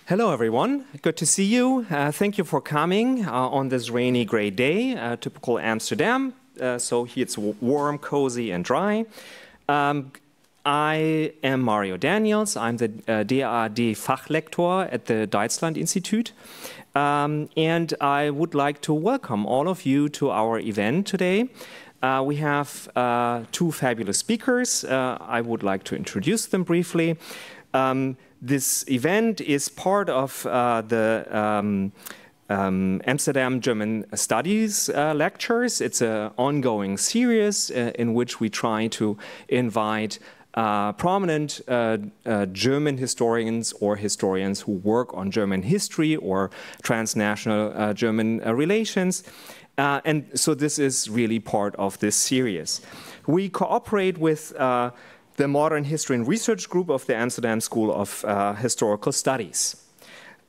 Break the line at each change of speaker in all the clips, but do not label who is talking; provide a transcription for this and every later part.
Hello, everyone. Good to see you. Thank you for coming on this rainy, gray day, typical Amsterdam. So here it's warm, cozy, and dry. I am Mario Daniels. I'm the DAAD Fachlektor at the Deutschland Institute. And I would like to welcome all of you to our event today. We have two fabulous speakers. I would like to introduce them briefly. This event is part of the Amsterdam German Studies Lectures. It's an ongoing series in which we try to invite prominent German historians or historians who work on German history or transnational German relations. And so this is really part of this series. We cooperate with the Modern History and Research Group of the Amsterdam School of Historical Studies.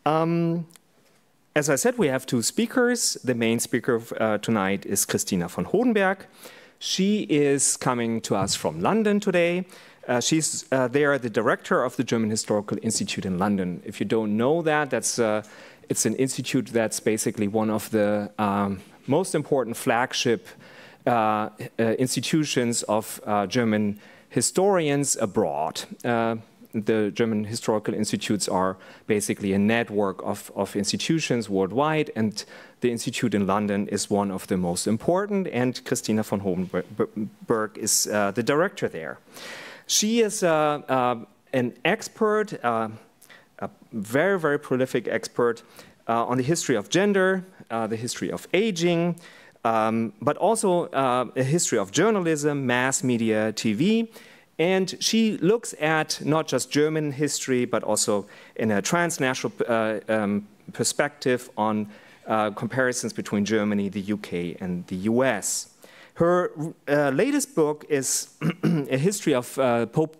As I said, we have two speakers. The main speaker tonight is Christina von Hodenberg. She is coming to us from London today. She's there, the director of the German Historical Institute in London. If you don't know that, it's an institute that's basically one of the most important flagship institutions of German historians abroad. The German Historical Institutes are basically a network of institutions worldwide, and the institute in London is one of the most important, and Christina von Hodenberg is the director there. She is an expert, a very, very prolific expert on the history of gender, the history of aging, but also a history of journalism, mass media, TV. And she looks at not just German history, but also in a transnational perspective on comparisons between Germany, the UK, and the US. Her latest book is a history of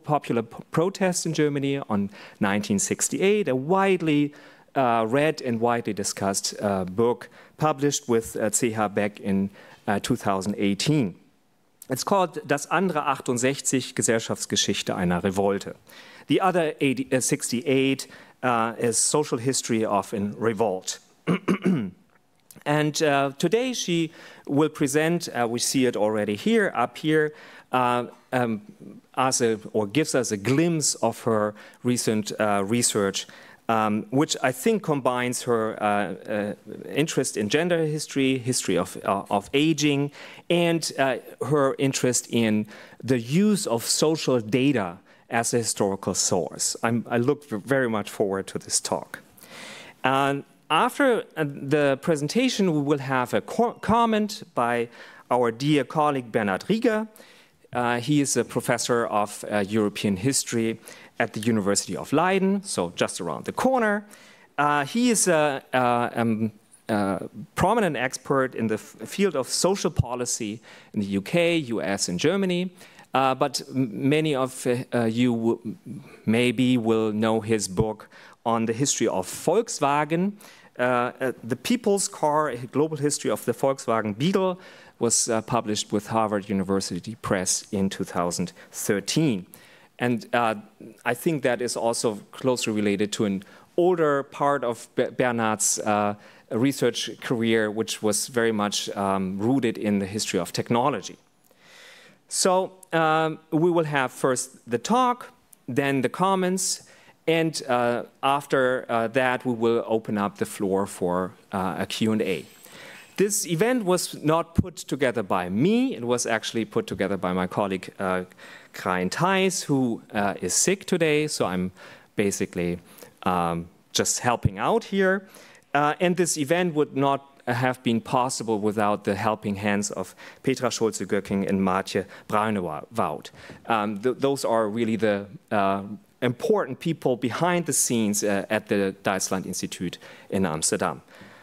popular protest in Germany on 1968, a widely read and widely discussed book published with C.H. Beck in 2018. It's called Das andere 68, Gesellschaftsgeschichte einer Revolte. The other 68 is Social History of a Revolt. And today she will present, we see it already here, up here, gives us a glimpse of her recent research, which I think combines her interest in gender history, history of aging, and her interest in the use of social data as a historical source. I look very much forward to this talk. After the presentation, we will have a comment by our dear colleague Bernhard Rieger. He is a professor of European history at the University of Leiden, so just around the corner. He is a prominent expert in the field of social policy in the UK, US, and Germany. But many of you maybe will know his book on the history of Volkswagen. The People's Car, a global history of the Volkswagen Beetle, was published with Harvard University Press in 2013. And I think that is also closely related to an older part of Bernhard's research career, which was very much rooted in the history of technology. So we will have first the talk, then the comments, and after that we will open up the floor for a Q&A. This event was not put together by me. It was actually put together by my colleague Krain Thijs, who is sick today, so I'm basically just helping out here. And this event would not have been possible without the helping hands of Petra Schulze-Göcking and Maartje Bruinewoud. Those are really the important people behind the scenes at the Deutschland Institute in Amsterdam.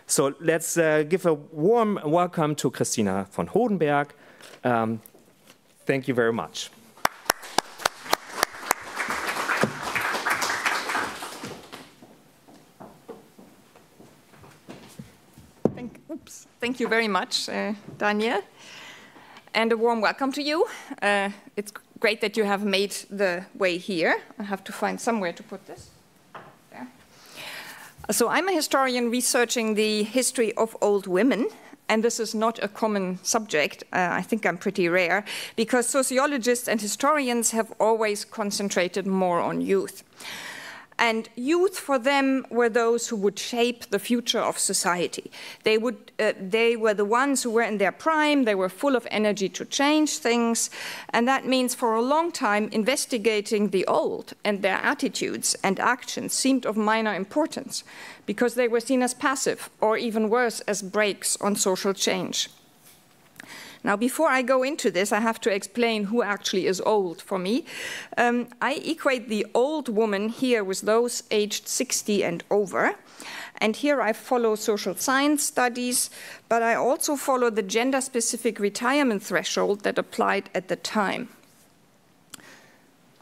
So let's give a warm welcome to Christina von Hodenberg. Thank you very much.
Thank you very much, Daniel. And a warm welcome to you. It's great that you have made the way here. I have to find somewhere to put this. There. So I'm a historian researching the history of old women, and this is not a common subject. I think I'm pretty rare, because sociologists and historians have always concentrated more on youth. And youth, for them, were those who would shape the future of society. They were the ones who were in their prime, they were full of energy to change things, and that means for a long time investigating the old and their attitudes and actions seemed of minor importance, because they were seen as passive, or even worse, as brakes on social change. Now, before I go into this, I have to explain who actually is old for me. I equate the old woman here with those aged 60 and over. And here I follow social science studies, but I also follow the gender-specific retirement threshold that applied at the time.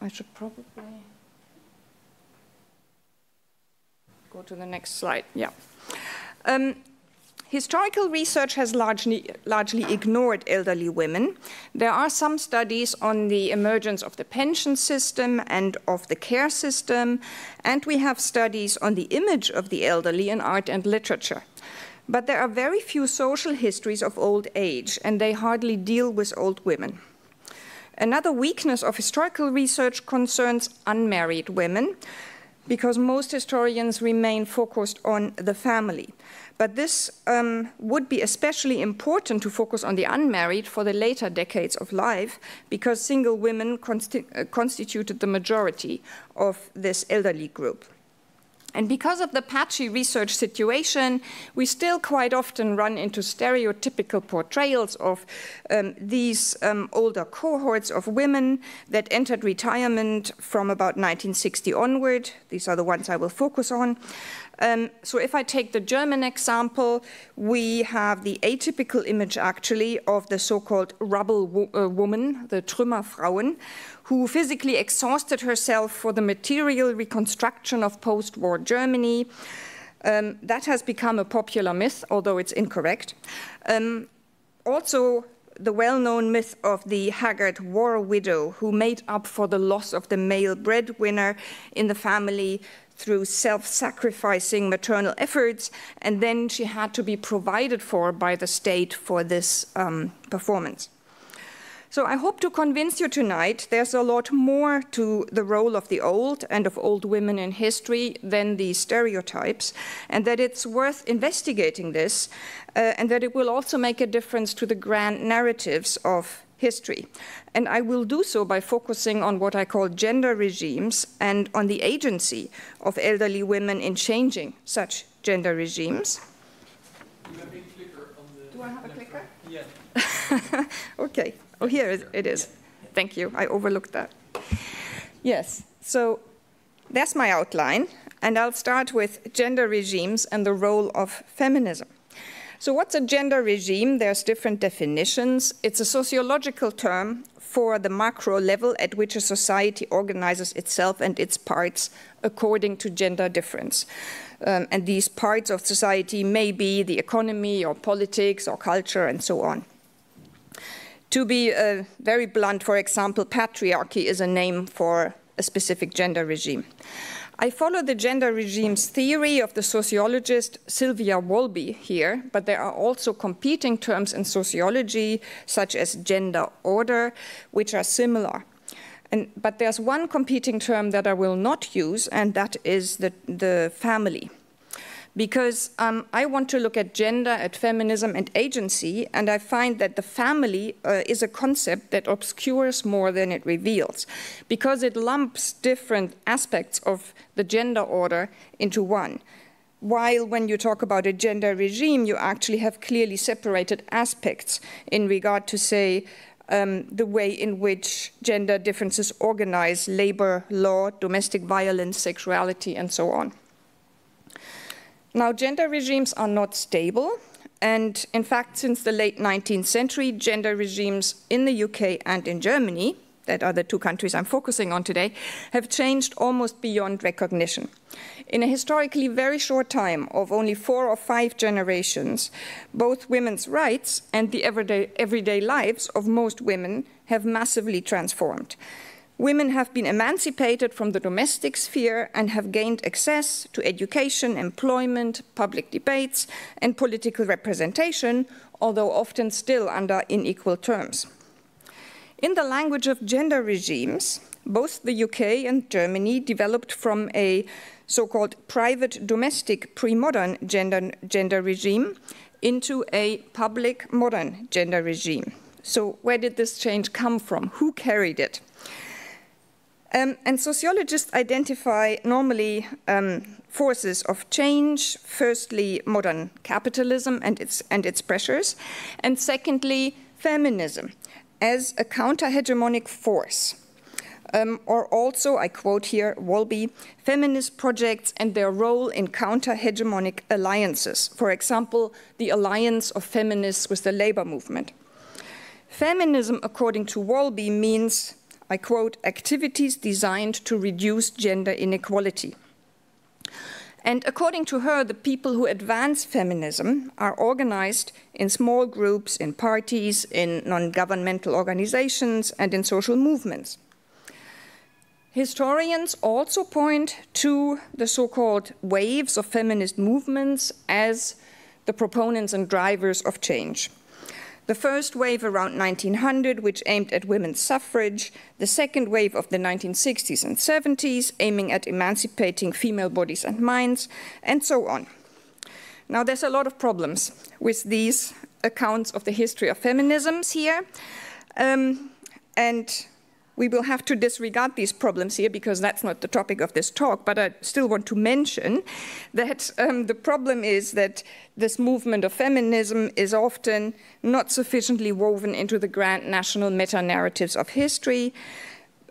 I should probably go to the next slide. Yeah. Historical research has largely ignored elderly women. There are some studies on the emergence of the pension system and of the care system, and we have studies on the image of the elderly in art and literature. But there are very few social histories of old age, and they hardly deal with old women. Another weakness of historical research concerns unmarried women, because most historians remain focused on the family. But this would be especially important to focus on the unmarried for the later decades of life, because single women constituted the majority of this elderly group. And because of the patchy research situation, we still quite often run into stereotypical portrayals of these older cohorts of women that entered retirement from about 1960 onward. These are the ones I will focus on. So if I take the German example, we have the atypical image actually of the so-called rubble woman, the Trümmerfrauen, who physically exhausted herself for the material reconstruction of post-war Germany. That has become a popular myth, although it's incorrect. Also, the well-known myth of the haggard war widow who made up for the loss of the male breadwinner in the family through self-sacrificing maternal efforts, and then she had to be provided for by the state for this performance. So I hope to convince you tonight there's a lot more to the role of the old and of old women in history than these stereotypes, and that it's worth investigating this, and that it will also make a difference to the grand narratives of history. And I will do so by focusing on what I call gender regimes and on the agency of elderly women in changing such gender regimes.
You have a clicker on the...
Do I have a clicker?
Yeah.
Okay. Oh, here it is. Thank you. I overlooked that. Yes. So that's my outline. And I'll start with gender regimes and the role of feminism. So what's a gender regime? There's different definitions. It's a sociological term for the macro level at which a society organizes itself and its parts according to gender difference. And these parts of society may be the economy or politics or culture and so on. To be very blunt, for example, patriarchy is a name for a specific gender regime. I follow the gender regimes theory of the sociologist Sylvia Wolby here, but there are also competing terms in sociology, such as gender order, which are similar. But there's one competing term that I will not use, and that is the family. Because I want to look at gender, at feminism and agency, and I find that the family is a concept that obscures more than it reveals, because it lumps different aspects of the gender order into one. While when you talk about a gender regime, you actually have clearly separated aspects in regard to, say, the way in which gender differences organize labor, law, domestic violence, sexuality, and so on. Now, gender regimes are not stable, and in fact, since the late 19th century, gender regimes in the UK and in Germany, that are the two countries I'm focusing on today, have changed almost beyond recognition. In a historically very short time of only 4 or 5 generations, both women's rights and the everyday lives of most women have massively transformed. Women have been emancipated from the domestic sphere and have gained access to education, employment, public debates, and political representation, although often still under unequal terms. In the language of gender regimes, both the UK and Germany developed from a so-called private domestic pre-modern gender regime into a public modern gender regime. So where did this change come from? Who carried it? And sociologists identify normally forces of change, firstly modern capitalism and its pressures, and secondly feminism as a counter-hegemonic force. Or also, I quote here, Wolby, feminist projects and their role in counter-hegemonic alliances. For example, the alliance of feminists with the labor movement. Feminism, according to Wolby, means, I quote, activities designed to reduce gender inequality. And according to her, the people who advance feminism are organized in small groups, in parties, in non-governmental organizations, and in social movements. Historians also point to the so-called waves of feminist movements as the proponents and drivers of change. The first wave around 1900, which aimed at women's suffrage, the second wave of the 1960s and 70s, aiming at emancipating female bodies and minds, and so on. Now, there's a lot of problems with these accounts of the history of feminisms here, and we will have to disregard these problems here because that's not the topic of this talk, but I still want to mention that the problem is that this movement of feminism is often not sufficiently woven into the grand national meta-narratives of history.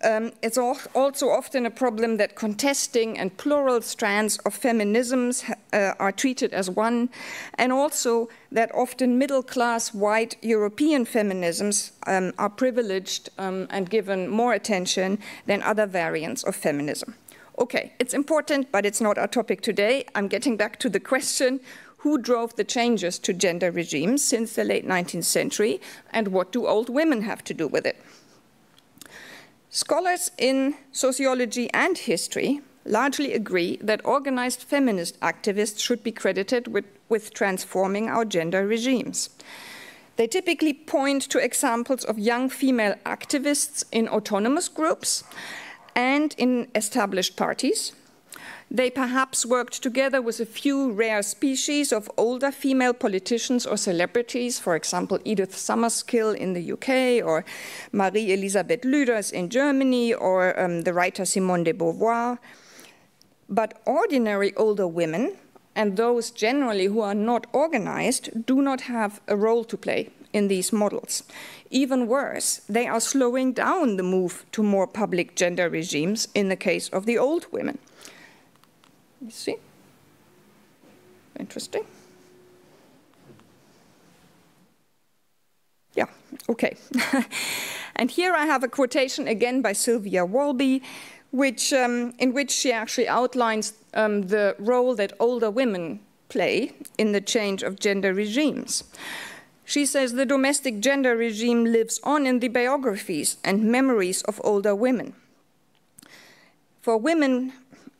It's also often a problem that contesting and plural strands of feminisms are treated as one, and also that often middle-class white European feminisms are privileged and given more attention than other variants of feminism. Okay, it's important, but it's not our topic today. I'm getting back to the question, who drove the changes to gender regimes since the late 19th century, and what do old women have to do with it? Scholars in sociology and history largely agree that organized feminist activists should be credited with transforming our gender regimes. They typically point to examples of young female activists in autonomous groups and in established parties. They perhaps worked together with a few rare species of older female politicians or celebrities, for example, Edith Summerskill in the UK, or Marie-Elisabeth Lüders in Germany, or the writer Simone de Beauvoir. But ordinary older women, and those generally who are not organized, do not have a role to play in these models. Even worse, they are slowing down the move to more public gender regimes in the case of the old women. You see? Interesting. Yeah, okay. And here I have a quotation again by Sylvia Wolby, in which she actually outlines the role that older women play in the change of gender regimes. She says the domestic gender regime lives on in the biographies and memories of older women. For women,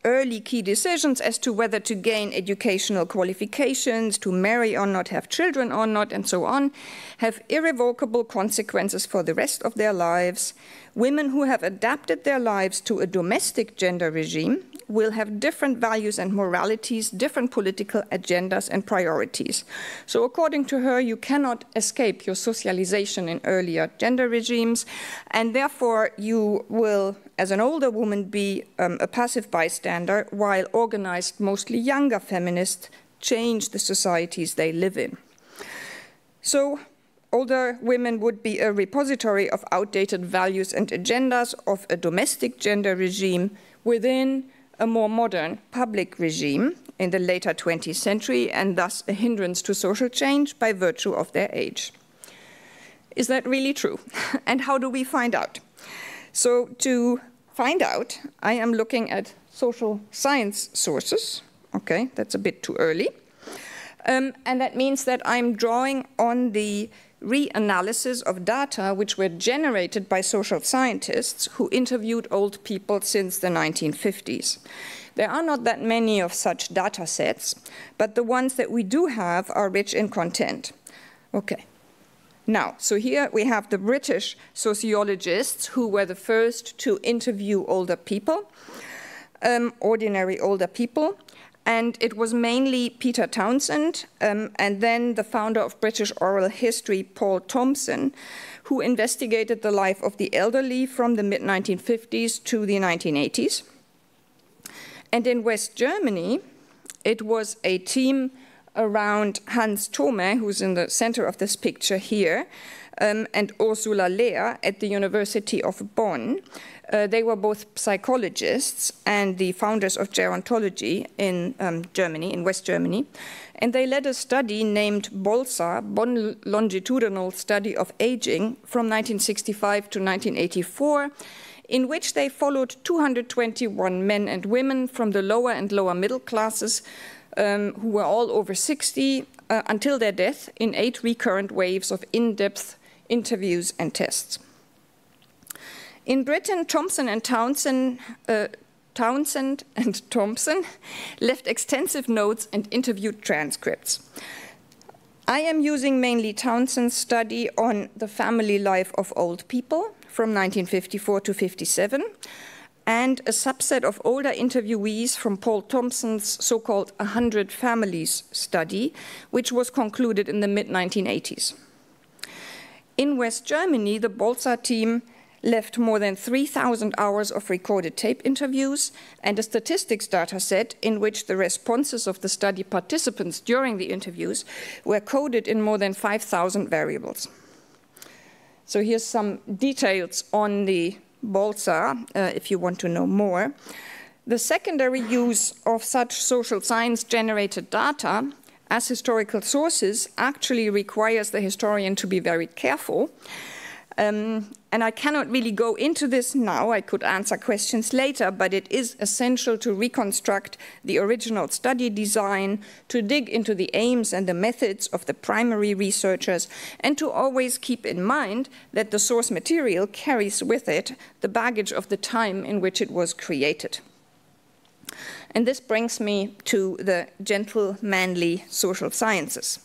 early key decisions as to whether to gain educational qualifications, to marry or not, have children or not, and so on, have irrevocable consequences for the rest of their lives. Women who have adapted their lives to a domestic gender regime will have different values and moralities, different political agendas and priorities. So according to her, you cannot escape your socialization in earlier gender regimes, and therefore you will, as an older woman, be a passive bystander, while organized, mostly younger feminists change the societies they live in. So older women would be a repository of outdated values and agendas of a domestic gender regime within a more modern public regime in the later 20th century, and thus a hindrance to social change by virtue of their age. Is that really true? And how do we find out? So to find out, I am looking at social science sources. Okay, that's a bit too early. And that means that I'm drawing on the reanalysis of data which were generated by social scientists who interviewed old people since the 1950s. There are not that many of such data sets, but the ones that we do have are rich in content. Okay. Now, so here we have the British sociologists who were the first to interview older people, ordinary older people. And it was mainly Peter Townsend and then the founder of British oral history, Paul Thompson, who investigated the life of the elderly from the mid-1950s to the 1980s. And in West Germany, it was a team around Hans Thome, who's in the center of this picture here, and Ursula Lehr at the University of Bonn. They were both psychologists and the founders of gerontology in Germany, in West Germany. And they led a study named BOLSA, Bonn Longitudinal Study of Aging, from 1965 to 1984, in which they followed 221 men and women from the lower and lower middle classes who were all over 60 until their death in 8 recurrent waves of in-depth interviews and tests. In Britain, Townsend and Thompson left extensive notes and interviewed transcripts. I am using mainly Townsend's study on the family life of old people from 1954 to 57, and a subset of older interviewees from Paul Thompson's so-called 100 Families study, which was concluded in the mid-1980s. In West Germany, the BOLSA team left more than 3,000 hours of recorded tape interviews and a statistics data set in which the responses of the study participants during the interviews were coded in more than 5,000 variables. So here's some details on the BOLSA, if you want to know more. The secondary use of such social science-generated data as historical sources actually requires the historian to be very careful. And I cannot really go into this now. I could answer questions later, but it is essential to reconstruct the original study design, to dig into the aims and the methods of the primary researchers, and to always keep in mind that the source material carries with it the baggage of the time in which it was created. And this brings me to the gentle, manly social sciences.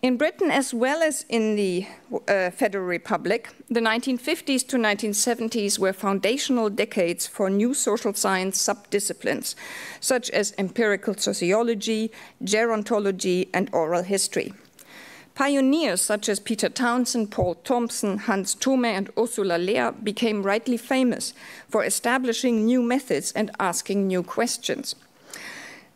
In Britain, as well as in the Federal Republic, the 1950s to 1970s were foundational decades for new social science subdisciplines, such as empirical sociology, gerontology, and oral history. Pioneers such as Peter Townsend, Paul Thompson, Hans Thome, and Ursula Lehr became rightly famous for establishing new methods and asking new questions.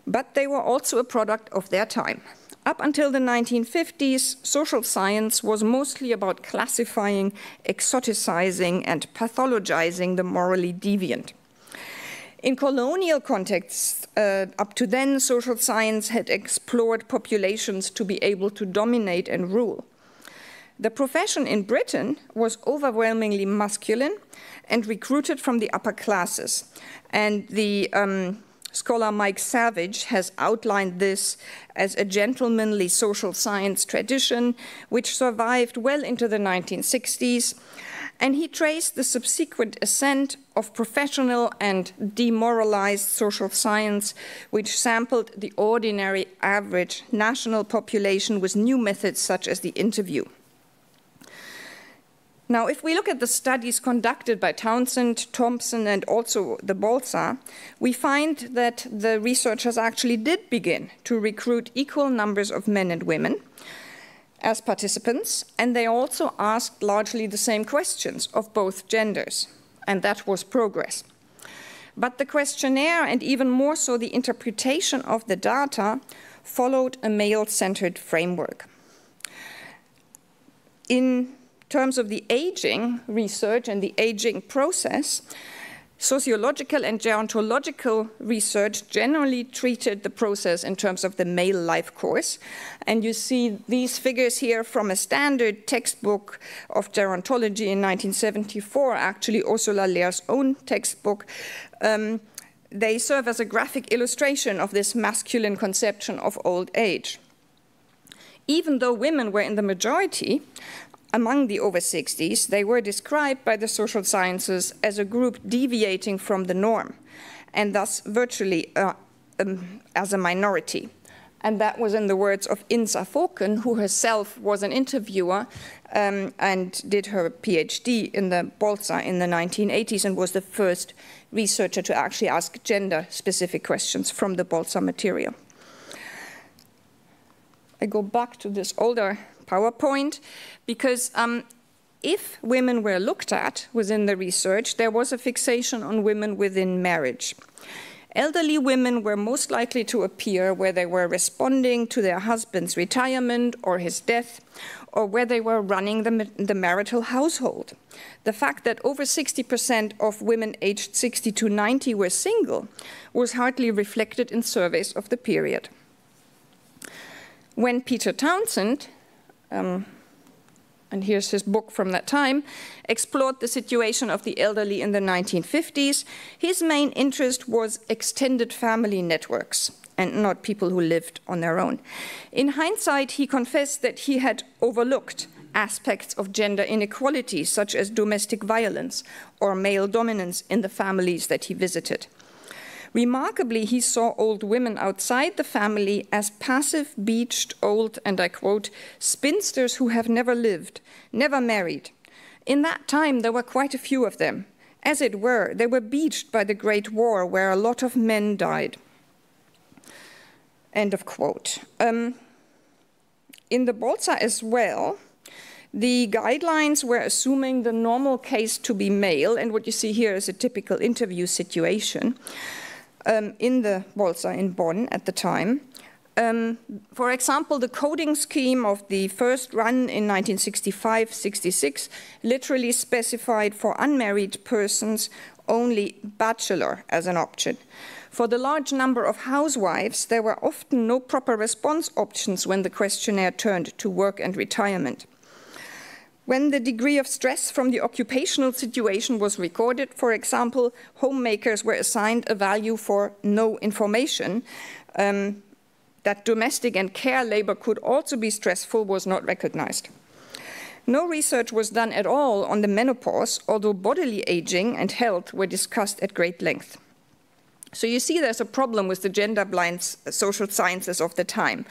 But they were also a product of their time. Up until the 1950s, social science was mostly about classifying, exoticizing, and pathologizing the morally deviant. In colonial contexts, up to then, social science had explored populations to be able to dominate and rule. The profession in Britain was overwhelmingly masculine and recruited from the upper classes. And the scholar Mike Savage has outlined this as a gentlemanly social science tradition which survived well into the 1960s, and he traced the subsequent ascent of professional and demoralized social science which sampled the ordinary average national population with new methods such as the interview. Now, if we look at the studies conducted by Townsend, Thompson, and also the BOLSA, we find that the researchers actually did begin to recruit equal numbers of men and women as participants, and they also asked largely the same questions of both genders, and that was progress. But the questionnaire, and even more so the interpretation of the data, followed a male-centered framework. In terms of the aging research and the aging process, sociological and gerontological research generally treated the process in terms of the male life course. And you see these figures here from a standard textbook of gerontology in 1974, actually Ursula Lehr's own textbook. They serve as a graphic illustration of this masculine conception of old age. even though women were in the majority among the over 60s, they were described by the social sciences as a group deviating from the norm, and thus virtually as a minority. And that was in the words of Insa Foken, who herself was an interviewer and did her PhD in the Bolsa in the 1980s and was the first researcher to actually ask gender-specific questions from the Bolsa material. I go back to this older PowerPoint because if women were looked at within the research, there was a fixation on women within marriage. Elderly women were most likely to appear where they were responding to their husband's retirement or his death, or where they were running the marital household. The fact that over 60% of women aged 60 to 90 were single was hardly reflected in surveys of the period. When Peter Townsend, and here's his book from that time, explored the situation of the elderly in the 1950s, his main interest was extended family networks and not people who lived on their own. In hindsight, he confessed that he had overlooked aspects of gender inequality, such as domestic violence or male dominance in the families that he visited. Remarkably, he saw old women outside the family as passive, beached, old, and I quote, spinsters who have never lived, never married. In that time, there were quite a few of them. As it were, they were beached by the Great War, where a lot of men died. End of quote. In the Bolsa as well, the guidelines were assuming the normal case to be male, and what you see here is a typical interview situation. In the Bolsa in Bonn at the time. For example, the coding scheme of the first run in 1965-66 literally specified for unmarried persons only bachelor as an option. For the large number of housewives, there were often no proper response options when the questionnaire turned to work and retirement. When the degree of stress from the occupational situation was recorded, for example, homemakers were assigned a value for no information. That domestic and care labor could also be stressful was not recognized. No research was done at all on the menopause, although bodily aging and health were discussed at great length. So you see there's a problem with the gender-blind social sciences of the time.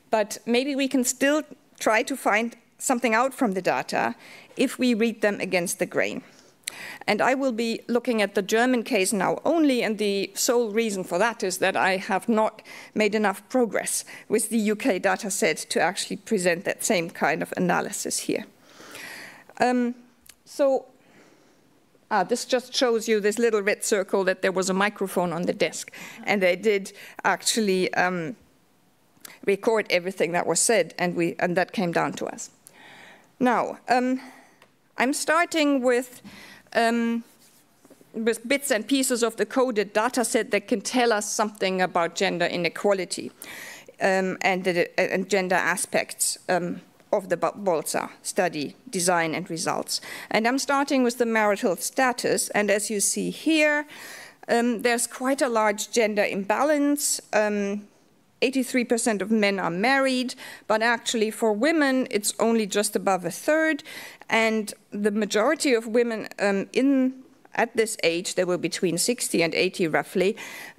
But maybe we can still try to find something out from the data if we read them against the grain. And I will be looking at the German case now only, and the sole reason for that is that I have not made enough progress with the UK data set to actually present that same kind of analysis here. This just shows you this little red circle that there was a microphone on the desk, and they did actually record everything that was said, and that came down to us. Now, I'm starting with bits and pieces of the coded data set that can tell us something about gender inequality and gender aspects of the Bolsa study, design, and results. And I'm starting with the marital status, and as you see here, there's quite a large gender imbalance. 83% of men are married, but actually for women, it's only just above a third. And the majority of women at this age, they were between 60 and 80 roughly,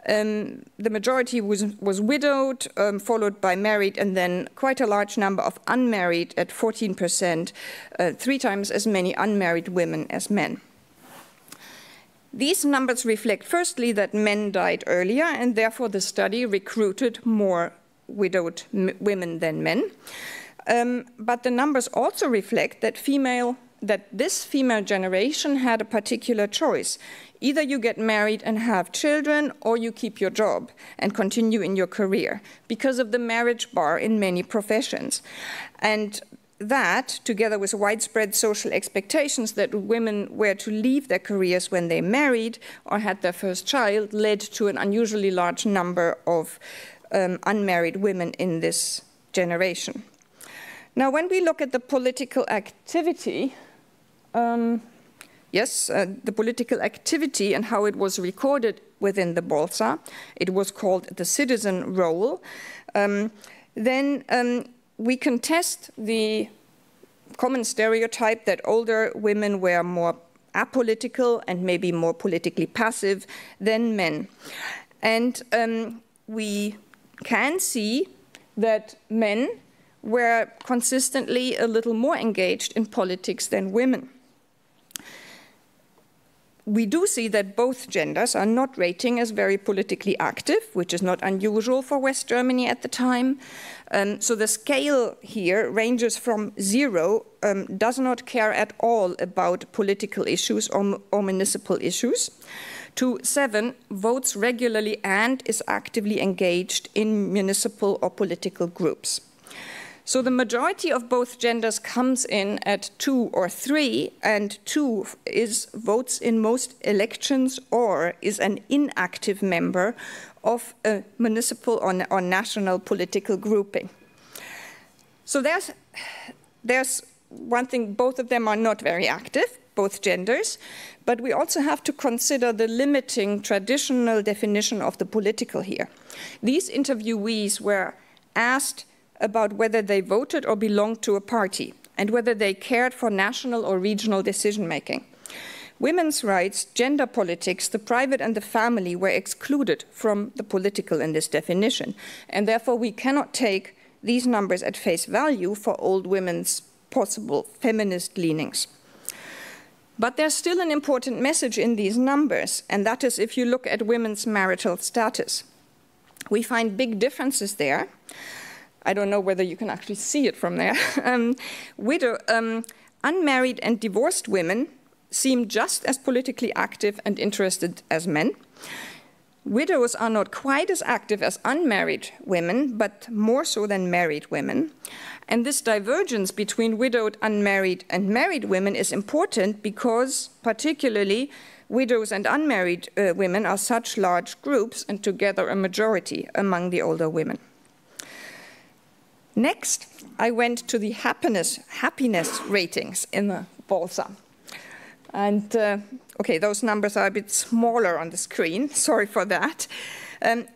the majority was widowed, followed by married, and then quite a large number of unmarried at 14%, 3 times as many unmarried women as men. These numbers reflect, firstly, that men died earlier, and therefore the study recruited more widowed women than men. But the numbers also reflect that this female generation had a particular choice. Either you get married and have children, or you keep your job and continue in your career, because of the marriage bar in many professions. And that, together with widespread social expectations that women were to leave their careers when they married or had their first child, led to an unusually large number of unmarried women in this generation. Now, when we look at the political activity, the political activity and how it was recorded within the Bolsa, it was called the citizen role, then we contest the common stereotype that older women were more apolitical and maybe more politically passive than men. And we can see that men were consistently a little more engaged in politics than women. We do see that both genders are not rating as very politically active, which is not unusual for West Germany at the time. So the scale here ranges from 0, does not care at all about political issues or municipal issues, to 7, votes regularly and is actively engaged in municipal or political groups. So the majority of both genders comes in at 2 or 3, and 2 is votes in most elections or is an inactive member of a municipal or national political grouping. So there's one thing, both of them are not very active, both genders, but we also have to consider the limiting traditional definition of the political here. These interviewees were asked about whether they voted or belonged to a party, and whether they cared for national or regional decision-making. Women's rights, gender politics, the private and the family were excluded from the political in this definition, and therefore we cannot take these numbers at face value for old women's possible feminist leanings. But there's still an important message in these numbers, and that is if you look at women's marital status. We find big differences there. I don't know whether you can actually see it from there. Unmarried and divorced women seem just as politically active and interested as men. Widows are not quite as active as unmarried women, but more so than married women. And this divergence between widowed, unmarried, and married women is important because, particularly, widows and unmarried women are such large groups and together a majority among the older women. Next, I went to the happiness ratings in the Bolsa. And, okay, those numbers are a bit smaller on the screen. Sorry for that.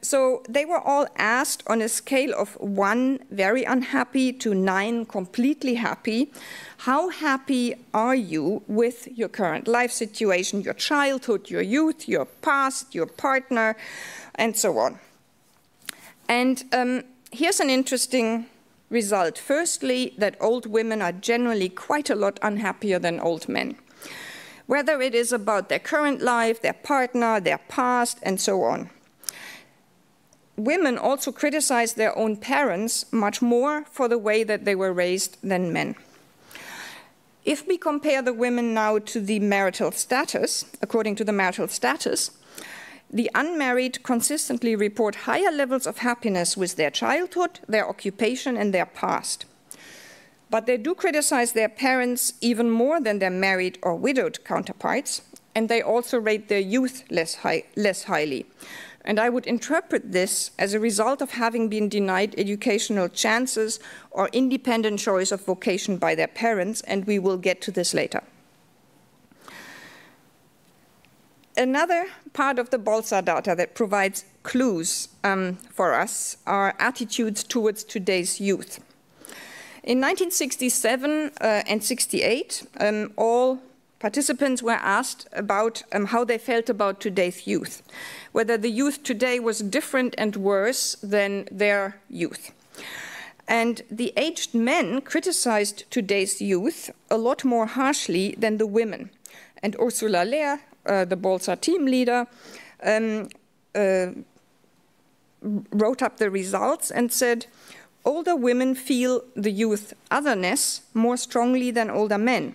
So they were all asked on a scale of 1, very unhappy, to 9, completely happy. How happy are you with your current life situation, your childhood, your youth, your past, your partner, and so on? And here's an interesting result. Firstly, that old women are generally quite a lot unhappier than old men, whether it is about their current life, their partner, their past, and so on. Women also criticize their own parents much more for the way that they were raised than men. If we compare the women now to the marital status, according to the marital status, the unmarried consistently report higher levels of happiness with their childhood, their occupation, and their past. But they do criticize their parents even more than their married or widowed counterparts, and they also rate their youth less highly. And I would interpret this as a result of having been denied educational chances or independent choice of vocation by their parents, and we will get to this later. Another part of the Bolsa data that provides clues for us are attitudes towards today's youth. In 1967 and 68, all participants were asked about how they felt about today's youth, whether the youth today was different and worse than their youth. And the aged men criticized today's youth a lot more harshly than the women. And Ursula Lehr, the Bolsa team leader, wrote up the results and said, older women feel the youth otherness more strongly than older men,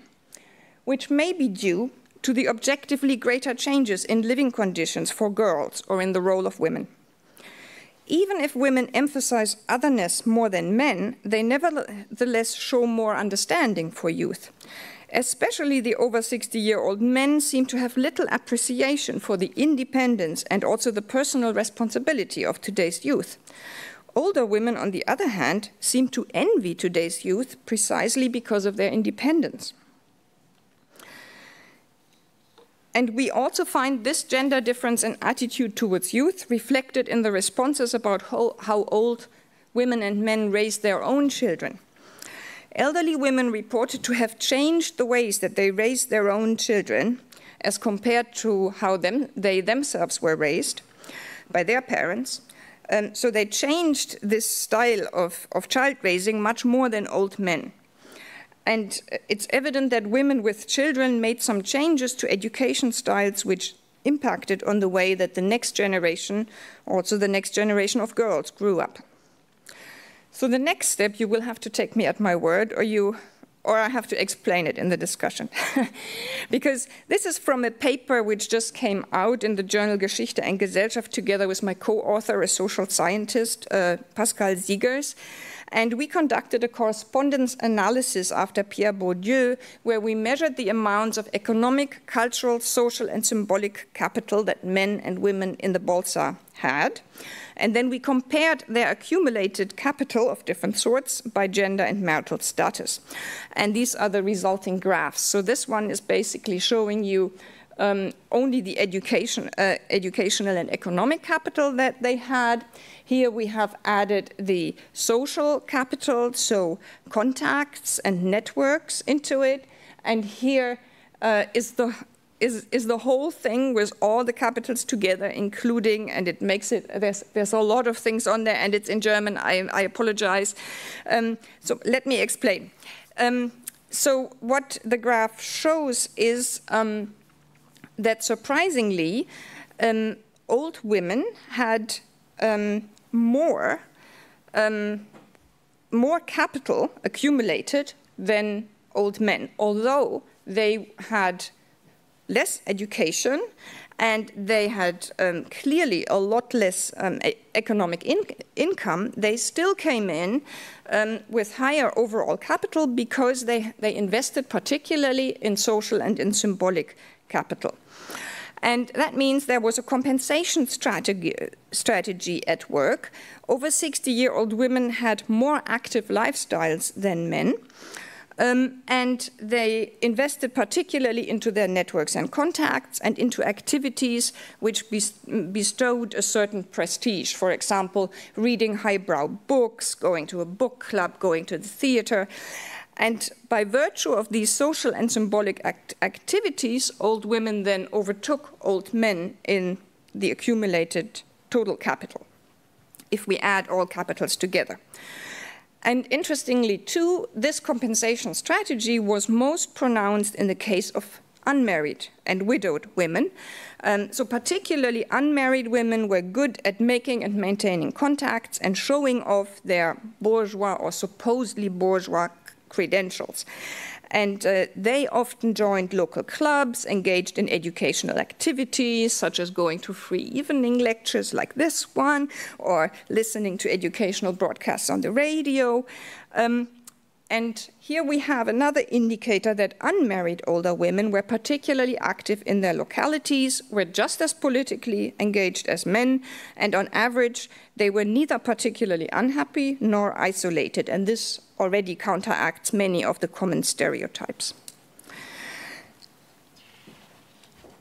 which may be due to the objectively greater changes in living conditions for girls or in the role of women. Even if women emphasize otherness more than men, they nevertheless show more understanding for youth. Especially the over 60-year-old men seem to have little appreciation for the independence and also the personal responsibility of today's youth. Older women, on the other hand, seem to envy today's youth precisely because of their independence. And we also find this gender difference in attitude towards youth reflected in the responses about how old women and men raised their own children. Elderly women reported to have changed the ways that they raised their own children as compared to how they themselves were raised by their parents. So they changed this style of child raising much more than old men. And it's evident that women with children made some changes to education styles which impacted on the way that the next generation, also the next generation of girls, grew up. So the next step, you will have to take me at my word, or I have to explain it in the discussion. Because this is from a paper which just came out in the journal Geschichte und Gesellschaft together with my co-author, a social scientist, Pascal Siegers. And we conducted a correspondence analysis after Pierre Bourdieu, where we measured the amounts of economic, cultural, social, and symbolic capital that men and women in the Bolsa had. And then we compared their accumulated capital of different sorts by gender and marital status. And these are the resulting graphs. So this one is basically showing you only the educational and economic capital that they had. Here we have added the social capital, so contacts and networks into it. And here is the whole thing with all the capitals together, including, and it makes it, there's a lot of things on there, and it's in German, I apologize. So let me explain. So what the graph shows is that surprisingly, old women had more capital accumulated than old men, although they had less education and they had clearly a lot less economic income. They still came in with higher overall capital because they invested particularly in social and in symbolic capital. And that means there was a compensation strategy at work. Over 60-year-old women had more active lifestyles than men. And they invested particularly into their networks and contacts and into activities which bestowed a certain prestige. For example, reading highbrow books, going to a book club, going to the theater. And by virtue of these social and symbolic activities, old women then overtook old men in the accumulated total capital, if we add all capitals together. And interestingly, too, this compensation strategy was most pronounced in the case of unmarried and widowed women. So particularly unmarried women were good at making and maintaining contacts and showing off their bourgeois or supposedly bourgeois credentials. And they often joined local clubs, engaged in educational activities, such as going to free evening lectures like this one, or listening to educational broadcasts on the radio. And here we have another indicator that unmarried older women were particularly active in their localities, were just as politically engaged as men, and on average, they were neither particularly unhappy nor isolated. And this already counteracts many of the common stereotypes.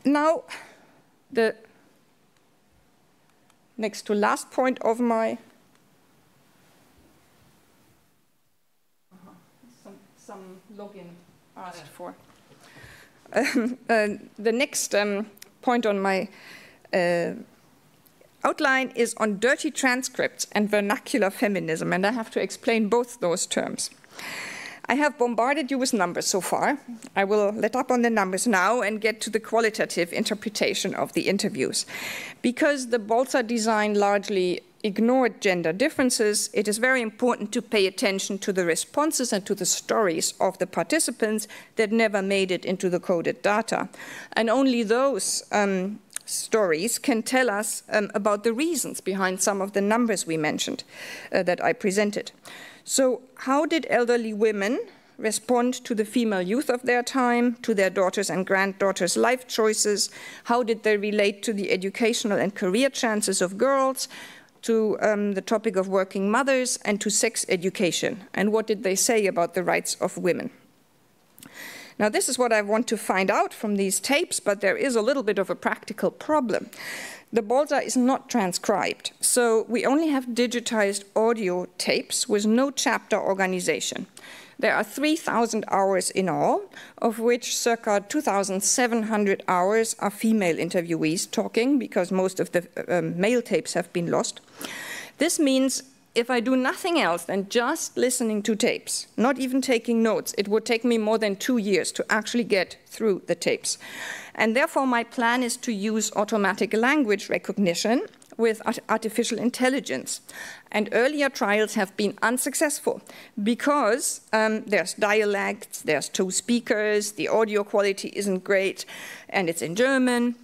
Now, the next to last point of my some login asked for. The next point on my outline is on dirty transcripts and vernacular feminism, and I have to explain both those terms. I have bombarded you with numbers so far. I will let up on the numbers now and get to the qualitative interpretation of the interviews. Because the Bolsa design largely ignored gender differences, it is very important to pay attention to the responses and to the stories of the participants that never made it into the coded data. And only those stories can tell us about the reasons behind some of the numbers we mentioned that I presented. So how did elderly women respond to the female youth of their time, to their daughters and granddaughters' life choices? How did they relate to the educational and career chances of girls, to the topic of working mothers, and to sex education? And what did they say about the rights of women? Now, this is what I want to find out from these tapes, but there is a little bit of a practical problem. The Balza is not transcribed, so we only have digitized audio tapes with no chapter organization. There are 3,000 hours in all, of which circa 2,700 hours are female interviewees talking, because most of the male tapes have been lost. This means if I do nothing else than just listening to tapes, not even taking notes, it would take me more than 2 years to actually get through the tapes. And therefore, my plan is to use automatic language recognition with artificial intelligence. And earlier trials have been unsuccessful because there's dialects, there's 2 speakers, the audio quality isn't great, and it's in German.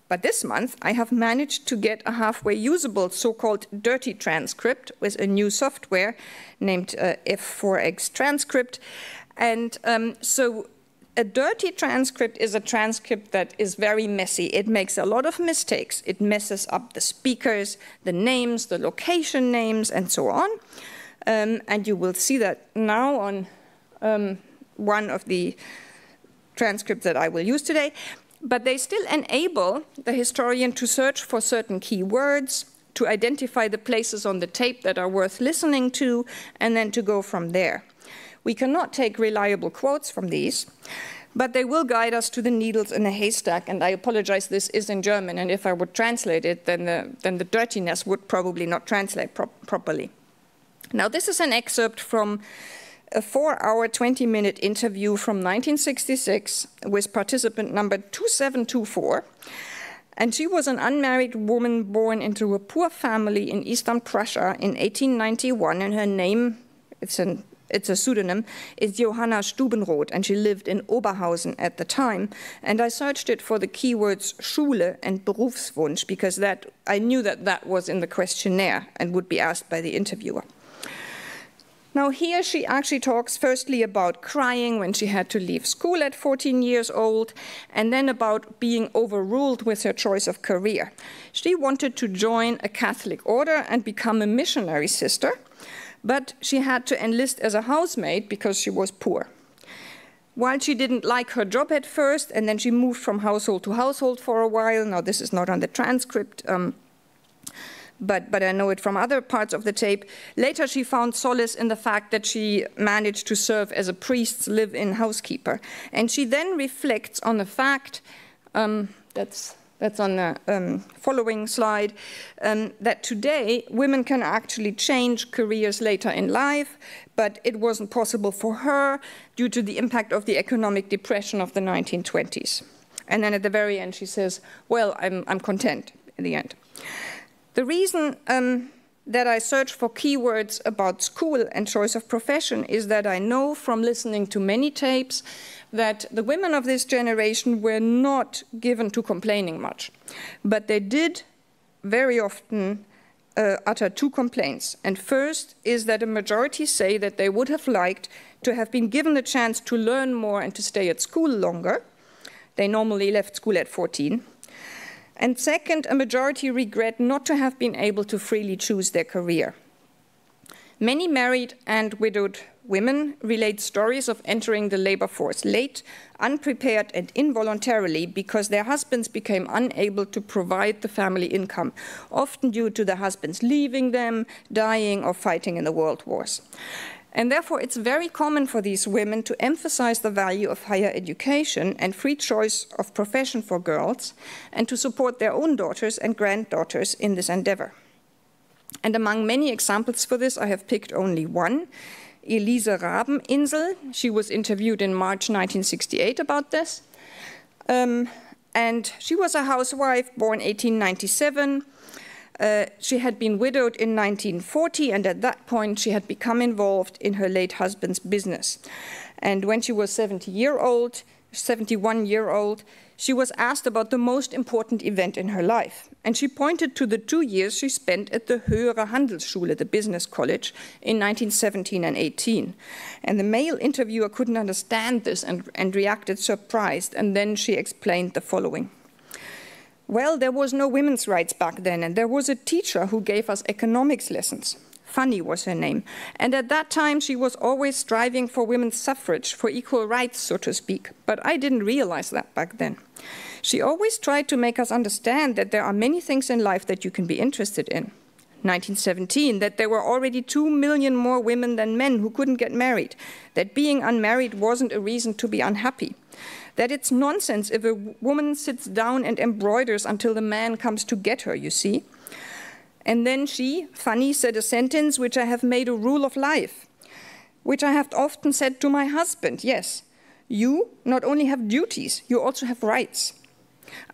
But this month, I have managed to get a halfway usable so-called dirty transcript with a new software named F4X Transcript. And so a dirty transcript is a transcript that is very messy. It makes a lot of mistakes. It messes up the speakers, the names, the location names, and so on. And you will see that now on one of the transcripts that I will use today. But they still enable the historian to search for certain keywords, to identify the places on the tape that are worth listening to, and then to go from there. We cannot take reliable quotes from these, but they will guide us to the needles in a haystack. And I apologize, this is in German, and if I would translate it, then the dirtiness would probably not translate properly. Now, this is an excerpt from a 4-hour, 20-minute interview from 1966 with participant number 2724. And she was an unmarried woman born into a poor family in Eastern Prussia in 1891, and her name, it's a pseudonym, is Johanna Stubenroth, and she lived in Oberhausen at the time. And I searched it for the keywords Schule and Berufswunsch, because I knew that was in the questionnaire and would be asked by the interviewer. Now here she actually talks firstly about crying when she had to leave school at 14 years old, and then about being overruled with her choice of career. She wanted to join a Catholic order and become a missionary sister, but she had to enlist as a housemaid because she was poor. While she didn't like her job at first, and then she moved from household to household for a while. Now this is not on the transcript, but I know it from other parts of the tape. Later she found solace in the fact that she managed to serve as a priest's live-in housekeeper. And she then reflects on the fact, that's on the following slide, that today women can actually change careers later in life, but it wasn't possible for her due to the impact of the economic depression of the 1920s. And then at the very end she says, well, I'm content in the end. The reason that I search for keywords about school and choice of profession is that I know from listening to many tapes that the women of this generation were not given to complaining much. But they did very often utter 2 complaints. And first is that a majority say that they would have liked to have been given the chance to learn more and to stay at school longer. They normally left school at 14. And second, a majority regret not to have been able to freely choose their career. Many married and widowed women relate stories of entering the labor force late, unprepared and involuntarily because their husbands became unable to provide the family income, often due to the husbands leaving them, dying or fighting in the world wars. And therefore, it's very common for these women to emphasize the value of higher education and free choice of profession for girls, and to support their own daughters and granddaughters in this endeavor. And among many examples for this, I have picked only one, Elise Rabeninsel. She was interviewed in March 1968 about this. And she was a housewife born 1897. She had been widowed in 1940, and at that point she had become involved in her late husband's business. And when she was 71 year old, she was asked about the most important event in her life. And she pointed to the 2 years she spent at the Höhere Handelsschule, the business college, in 1917 and 18. And the male interviewer couldn't understand this and reacted surprised. And then she explained the following. Well, there was no women's rights back then, and there was a teacher who gave us economics lessons. Fanny was her name. And at that time, she was always striving for women's suffrage, for equal rights, so to speak. But I didn't realize that back then. She always tried to make us understand that there are many things in life that you can be interested in. 1917, that there were already 2 million more women than men who couldn't get married, that being unmarried wasn't a reason to be unhappy, that it's nonsense if a woman sits down and embroiders until the man comes to get her, you see. And then she, Fanny, said a sentence which I have made a rule of life, which I have often said to my husband, yes, you not only have duties, you also have rights.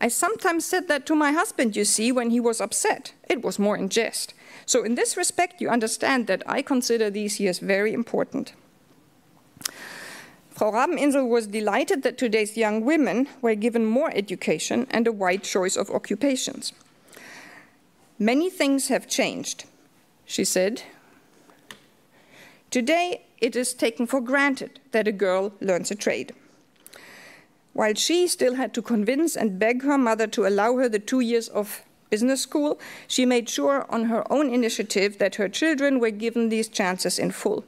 I sometimes said that to my husband, you see, when he was upset. It was more in jest. So in this respect, you understand that I consider these years very important. Frau Rabeninsel was delighted that today's young women were given more education and a wide choice of occupations. Many things have changed, she said. Today, it is taken for granted that a girl learns a trade. While she still had to convince and beg her mother to allow her the 2 years of business school, she made sure on her own initiative that her children were given these chances in full.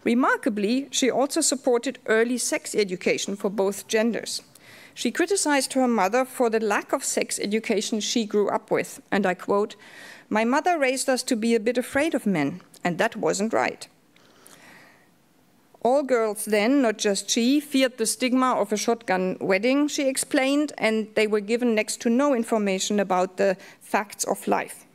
Remarkably, she also supported early sex education for both genders. She criticized her mother for the lack of sex education she grew up with, and I quote, "My mother raised us to be a bit afraid of men, and that wasn't right." All girls then, not just she, feared the stigma of a shotgun wedding, she explained, and they were given next to no information about the facts of life.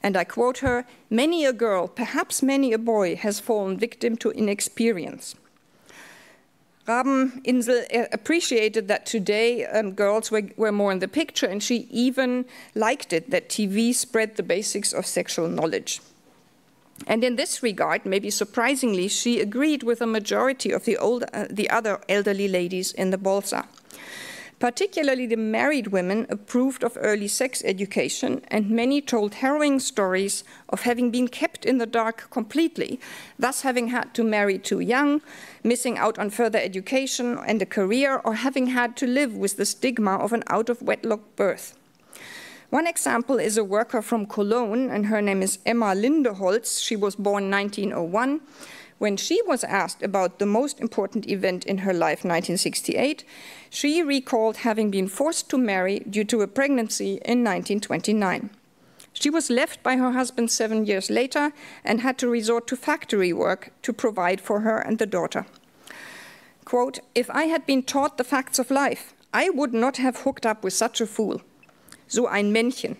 And I quote her, "Many a girl, perhaps many a boy, has fallen victim to inexperience." Rabeninsel appreciated that today girls were more in the picture, and she even liked it that TV spread the basics of sexual knowledge. And in this regard, maybe surprisingly, she agreed with a majority of the other elderly ladies in the Bolsa. Particularly the married women approved of early sex education, and many told harrowing stories of having been kept in the dark completely, thus having had to marry too young, missing out on further education and a career, or having had to live with the stigma of an out-of-wedlock birth. One example is a worker from Cologne, and her name is Emma Lindeholz. She was born 1901. When she was asked about the most important event in her life, 1968, she recalled having been forced to marry due to a pregnancy in 1929. She was left by her husband 7 years later and had to resort to factory work to provide for her and the daughter. Quote, "If I had been taught the facts of life, I would not have hooked up with such a fool. So ein Männchen.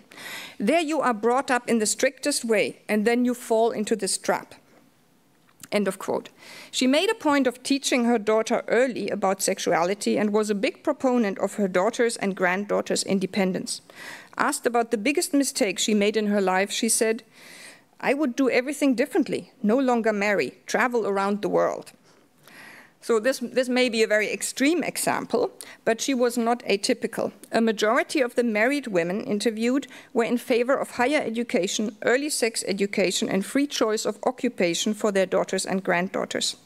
There you are brought up in the strictest way, and then you fall into this trap." End of quote. She made a point of teaching her daughter early about sexuality and was a big proponent of her daughter's and granddaughter's independence. Asked about the biggest mistake she made in her life, she said, "I would do everything differently, no longer marry, travel around the world." So this may be a very extreme example, but she was not atypical. A majority of the married women interviewed were in favor of higher education, early sex education, and free choice of occupation for their daughters and granddaughters.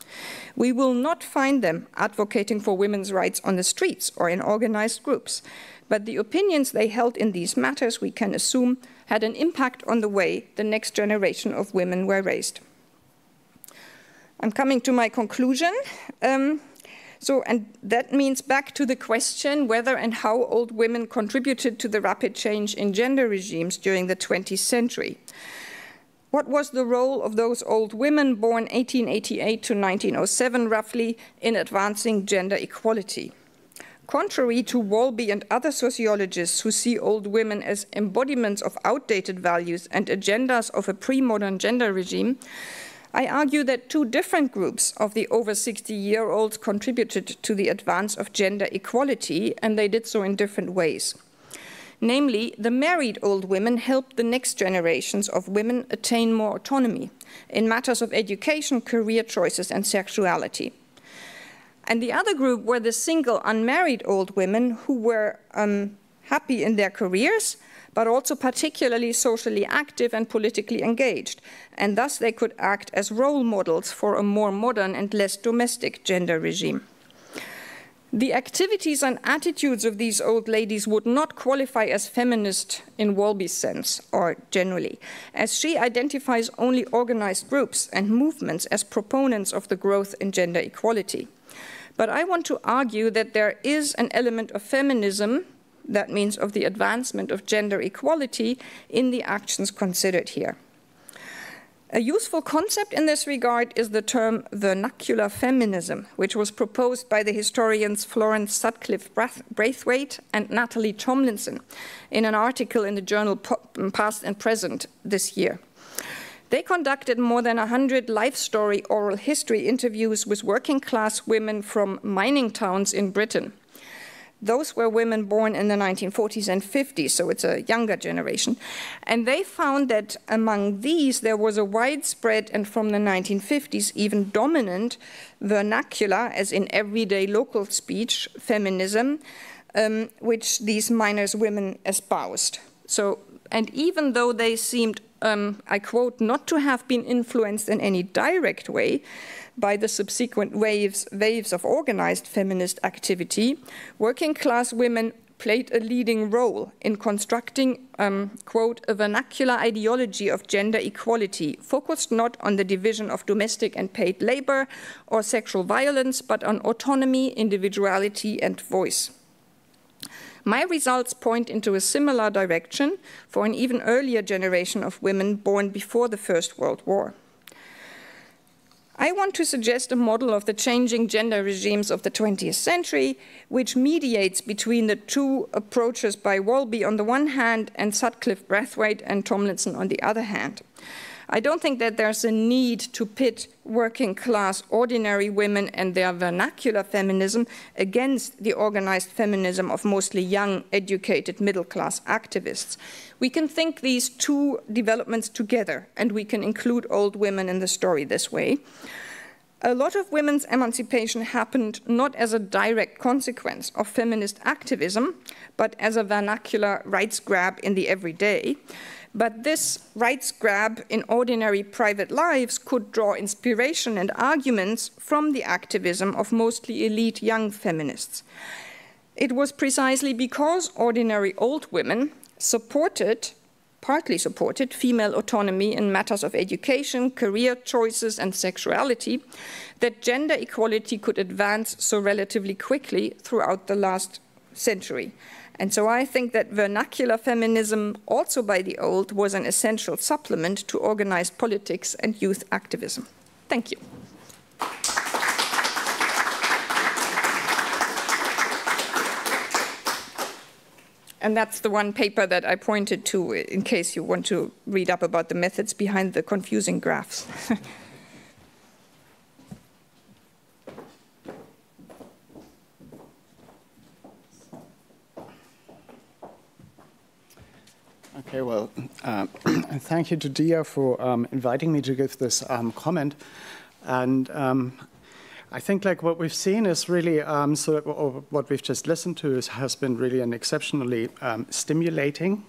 We will not find them advocating for women's rights on the streets or in organized groups, but the opinions they held in these matters, we can assume, had an impact on the way the next generation of women were raised. I'm coming to my conclusion. And that means back to the question whether and how old women contributed to the rapid change in gender regimes during the 20th century. What was the role of those old women born 1888 to 1907, roughly, in advancing gender equality? Contrary to Wolby and other sociologists who see old women as embodiments of outdated values and agendas of a pre-modern gender regime, I argue that two different groups of the over 60-year-olds contributed to the advance of gender equality, and they did so in different ways. Namely, the married old women helped the next generations of women attain more autonomy in matters of education, career choices, and sexuality. And the other group were the single, unmarried old women who were happy in their careers, but also particularly socially active and politically engaged, and thus they could act as role models for a more modern and less domestic gender regime. The activities and attitudes of these old ladies would not qualify as feminist in Wolby's sense, or generally, as she identifies only organized groups and movements as proponents of the growth in gender equality. But I want to argue that there is an element of feminism that means of the advancement of gender equality in the actions considered here. A useful concept in this regard is the term vernacular feminism, which was proposed by the historians Florence Sutcliffe Braithwaite and Natalie Tomlinson in an article in the journal Past and Present this year. They conducted more than 100 life story oral history interviews with working class women from mining towns in Britain. Those were women born in the 1940s and 50s, so it's a younger generation. And they found that among these, there was a widespread, and from the 1950s, even dominant vernacular, as in everyday local speech, feminism, which these miners' women espoused. So, and even though they seemed, I quote, not to have been influenced in any direct way by the subsequent waves of organized feminist activity, working class women played a leading role in constructing, quote, a vernacular ideology of gender equality, focused not on the division of domestic and paid labor or sexual violence, but on autonomy, individuality, and voice. My results point into a similar direction for an even earlier generation of women born before the First World War. I want to suggest a model of the changing gender regimes of the 20th century, which mediates between the two approaches by Wolby on the one hand and Sutcliffe, Braithwaite, and Tomlinson on the other hand. I don't think that there's a need to pit working class ordinary women and their vernacular feminism against the organized feminism of mostly young, educated, middle class activists. We can think these two developments together, and we can include old women in the story this way. A lot of women's emancipation happened not as a direct consequence of feminist activism, but as a vernacular rights grab in the everyday. But this rights grab in ordinary private lives could draw inspiration and arguments from the activism of mostly elite young feminists. It was precisely because ordinary old women partly supported female autonomy in matters of education, career choices, and sexuality that gender equality could advance so relatively quickly throughout the last century. And so I think that vernacular feminism, also by the old, was an essential supplement to organized politics and youth activism. Thank you. And that's the one paper that I pointed to in case you want to read up about the methods behind the confusing graphs.
Okay, well, thank you to Dia for inviting me to give this comment. And I think like what we've seen is really, what we've just listened to has been really an exceptionally stimulating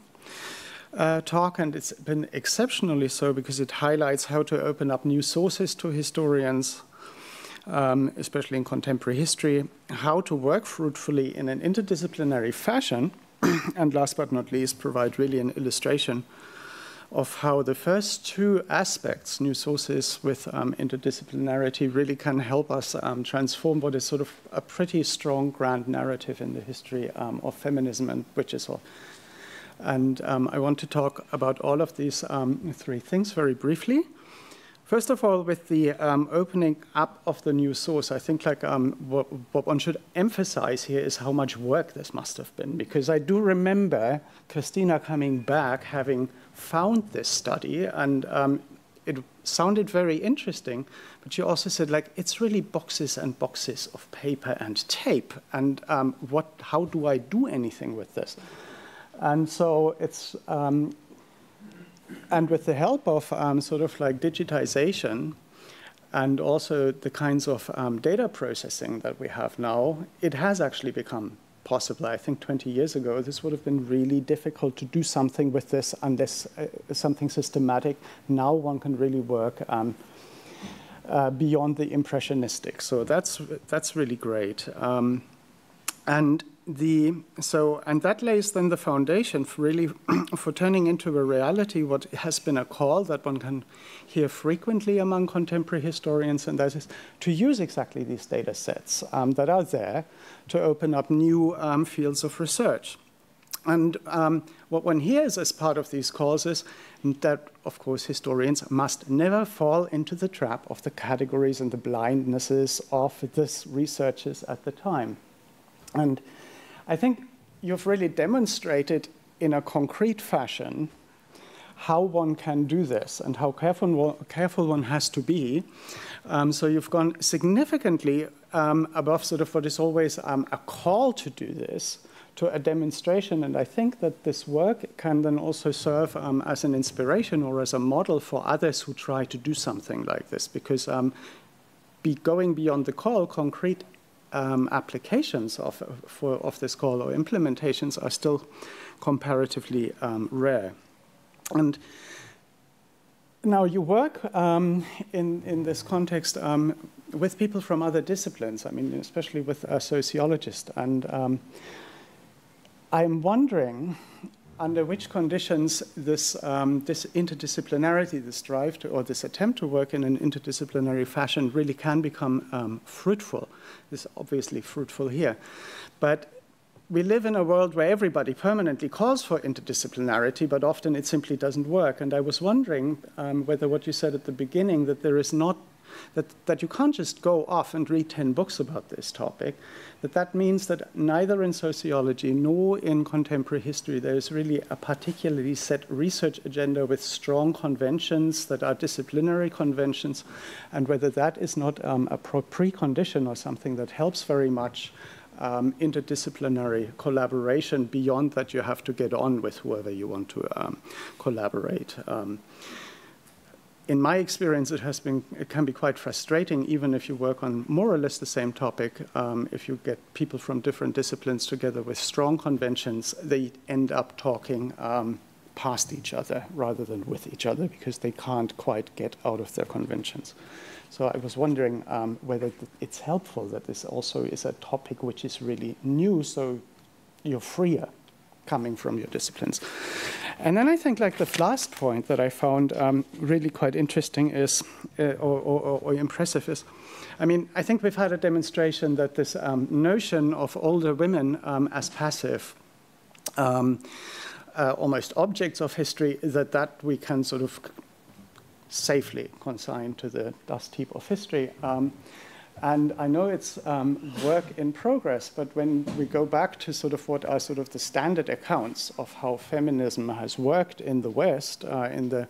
talk, and it's been exceptionally so because it highlights how to open up new sources to historians, especially in contemporary history, how to work fruitfully in an interdisciplinary fashion, and last but not least, provide really an illustration of how the first two aspects, new sources with interdisciplinarity, really can help us transform what is sort of a pretty strong grand narrative in the history of feminism and witches. And I want to talk about all of these three things very briefly. First of all, with the opening up of the new source, I think like what one should emphasize here is how much work this must have been, because I do remember Christina coming back having found this study, and it sounded very interesting, but she also said like it's really boxes and boxes of paper and tape, and how do I do anything with this? And so it's and with the help of sort of like digitization and also the kinds of data processing that we have now, it has actually become possible. I think 20 years ago, this would have been really difficult to do something with this unless something systematic. Now one can really work beyond the impressionistic. So that's really great. And that lays then the foundation for really for turning into a reality what has been a call that one can hear frequently among contemporary historians, and that is to use exactly these data sets that are there to open up new fields of research. And what one hears as part of these calls is that, of course, historians must never fall into the trap of the categories and the blindnesses of the researchers at the time. And I think you've really demonstrated in a concrete fashion how one can do this and how careful one has to be. So you've gone significantly above sort of what is always a call to do this, to a demonstration. And I think that this work can then also serve as an inspiration or as a model for others who try to do something like this, because going beyond the call, concrete applications of this call or implementations are still comparatively rare. And now you work in this context with people from other disciplines, I mean, especially with sociologists. And I'm wondering under which conditions this interdisciplinarity, this drive to, or this attempt to work in an interdisciplinary fashion really can become fruitful. This is obviously fruitful here. But we live in a world where everybody permanently calls for interdisciplinarity, but often it simply doesn't work. And I was wondering whether what you said at the beginning, that there is not, that you can't just go off and read 10 books about this topic, that means that neither in sociology nor in contemporary history there is really a particularly set research agenda with strong conventions that are disciplinary conventions, and whether that is not a precondition or something that helps very much interdisciplinary collaboration beyond that you have to get on with whoever you want to collaborate. In my experience, it can be quite frustrating, even if you work on more or less the same topic. If you get people from different disciplines together with strong conventions, they end up talking past each other rather than with each other because they can't quite get out of their conventions. So I was wondering whether it's helpful that this also is a topic which is really new, so you're freer coming from your disciplines. And then I think like the last point that I found really quite interesting is, or impressive is, I mean, I think we've had a demonstration that this notion of older women as passive, almost objects of history, that we can sort of safely consign to the dust heap of history. And I know it's work in progress, but when we go back to sort of what are sort of the standard accounts of how feminism has worked in the West in the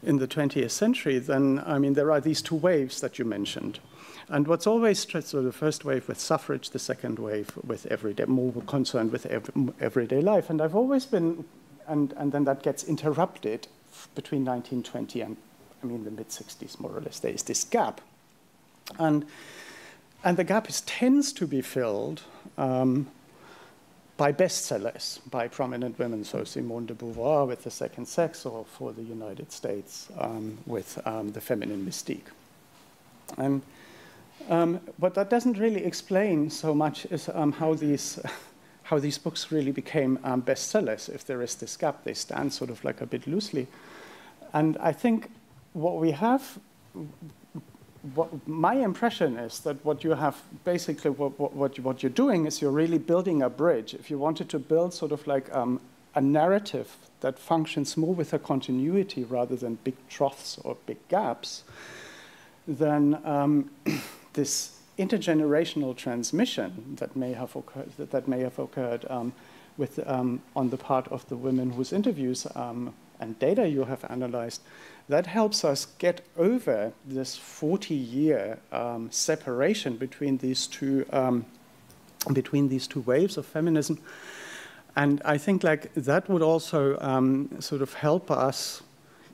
20th century, then, I mean, there are these two waves that you mentioned. And what's always, so the first wave with suffrage, the second wave with everyday, more concerned with everyday life. And I've always been, and then that gets interrupted between 1920 and, I mean, the mid-60s, more or less. There is this gap. And the gap tends to be filled by bestsellers, by prominent women, so Simone de Beauvoir with The Second Sex, or for the United States with The Feminine Mystique. And what that doesn't really explain so much is how these books really became bestsellers. If there is this gap, they stand sort of like a bit loosely. And I think what we have, my impression is that what you have, basically what you're doing is you're really building a bridge. If you wanted to build sort of like a narrative that functions more with a continuity rather than big troughs or big gaps, then this intergenerational transmission that may have occurred with, on the part of the women whose interviews and data you have analyzed, that helps us get over this 40-year separation between these two waves of feminism. And I think like that would also sort of help us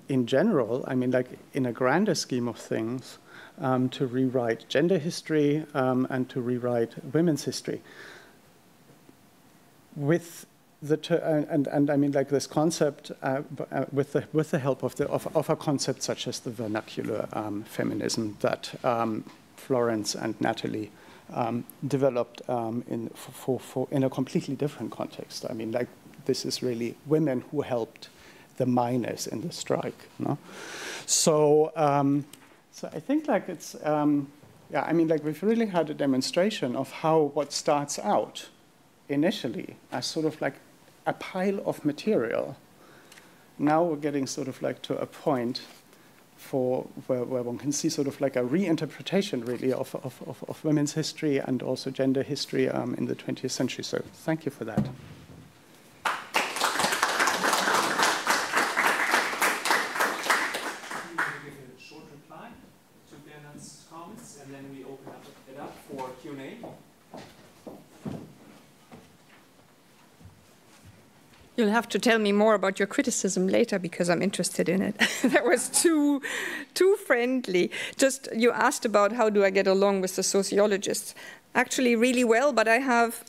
in general, I mean, like in a grander scheme of things, to rewrite gender history and to rewrite women's history. With and I mean, like this concept with the help of a concept such as the vernacular feminism that Florence and Natalie developed in a completely different context. I mean, like this is really women who helped the miners in the strike. No? So, so I think like it's yeah. I mean, like we've really had a demonstration of how what starts out initially as sort of like a pile of material. Now we're getting sort of like to a point for where one can see sort of like a reinterpretation really of women's history and also gender history in the 20th century. So thank you for that.
And then we open it up for Q&A.
You'll have to tell me more about your criticism later because I'm interested in it. That was too friendly. Just you asked about how do I get along with the sociologists. Actually, really well, but I have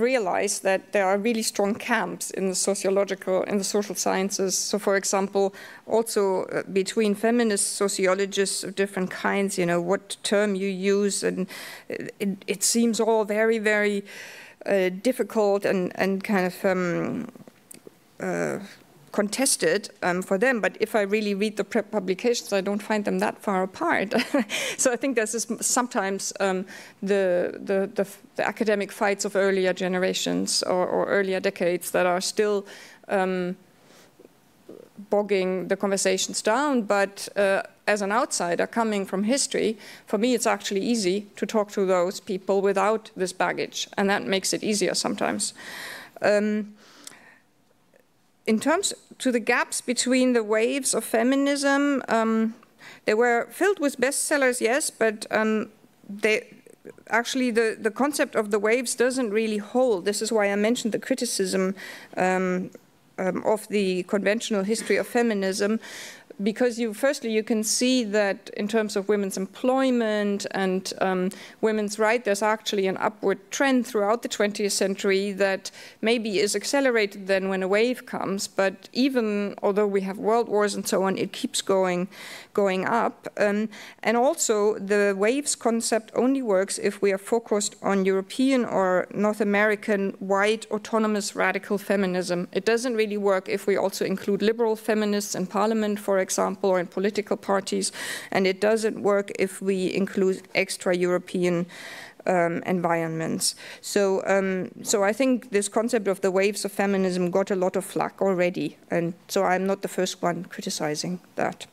realized that there are really strong camps in the sociological and the social sciences. So, for example, also between feminist sociologists of different kinds, you know, what term you use, and it seems all very, very difficult and kind of contested for them. But if I really read the publications, I don't find them that far apart. So I think this is sometimes the academic fights of earlier generations or earlier decades that are still bogging the conversations down. But as an outsider coming from history, for me it's actually easy to talk to those people without this baggage, and that makes it easier sometimes. In terms to the gaps between the waves of feminism, they were filled with bestsellers, yes, but actually the concept of the waves doesn't really hold. This is why I mentioned the criticism of the conventional history of feminism, because firstly you can see that in terms of women's employment and women's rights, there's actually an upward trend throughout the 20th century that maybe is accelerated then when a wave comes. But even although we have world wars and so on, it keeps going up. And also the waves concept only works if we are focused on European or North American white autonomous radical feminism. It doesn't really work if we also include liberal feminists in parliament, for example, or in political parties, and it doesn't work if we include extra-European environments. So I think this concept of the waves of feminism got a lot of flack already, and so I'm not the first one criticizing that.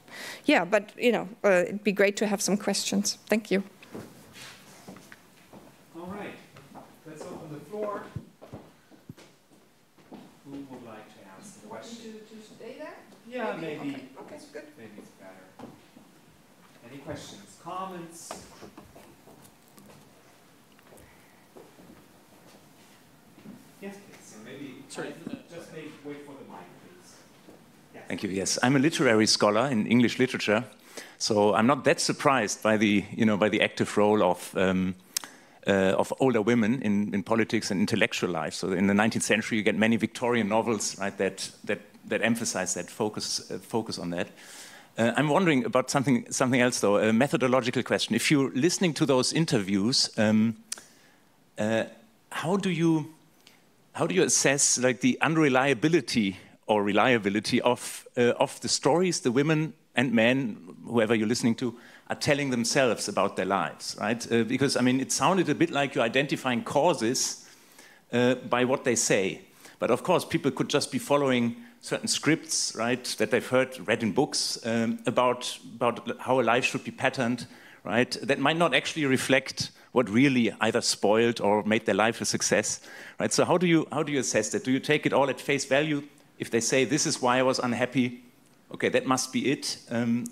Yeah, but you know, it'd be great to have some questions. Thank you.
All right, let's open the floor. Who would like to ask the question?
To stay there?
Yeah, maybe.
Okay, good.
Maybe it's better. Any questions, comments? Yes, please. So maybe just wait for the mic, please. Yes.
Thank you. Yes, I'm a literary scholar in English literature, so I'm not that surprised by the active role of older women in politics and intellectual life. So in the 19th century, you get many Victorian novels, right, that emphasize that, focus on that. I'm wondering about something else, though, a methodological question. If you're listening to those interviews, how do you assess like the unreliability or reliability of the stories the women and men, whoever you're listening to, are telling themselves about their lives, right? Because I mean, it sounded a bit like you're identifying causes by what they say, but of course, people could just be following certain scripts, right, that they've read in books about how a life should be patterned, right? That might not actually reflect what really either spoiled or made their life a success, right? So how do you assess that? Do you take it all at face value? If they say this is why I was unhappy, okay, that must be it,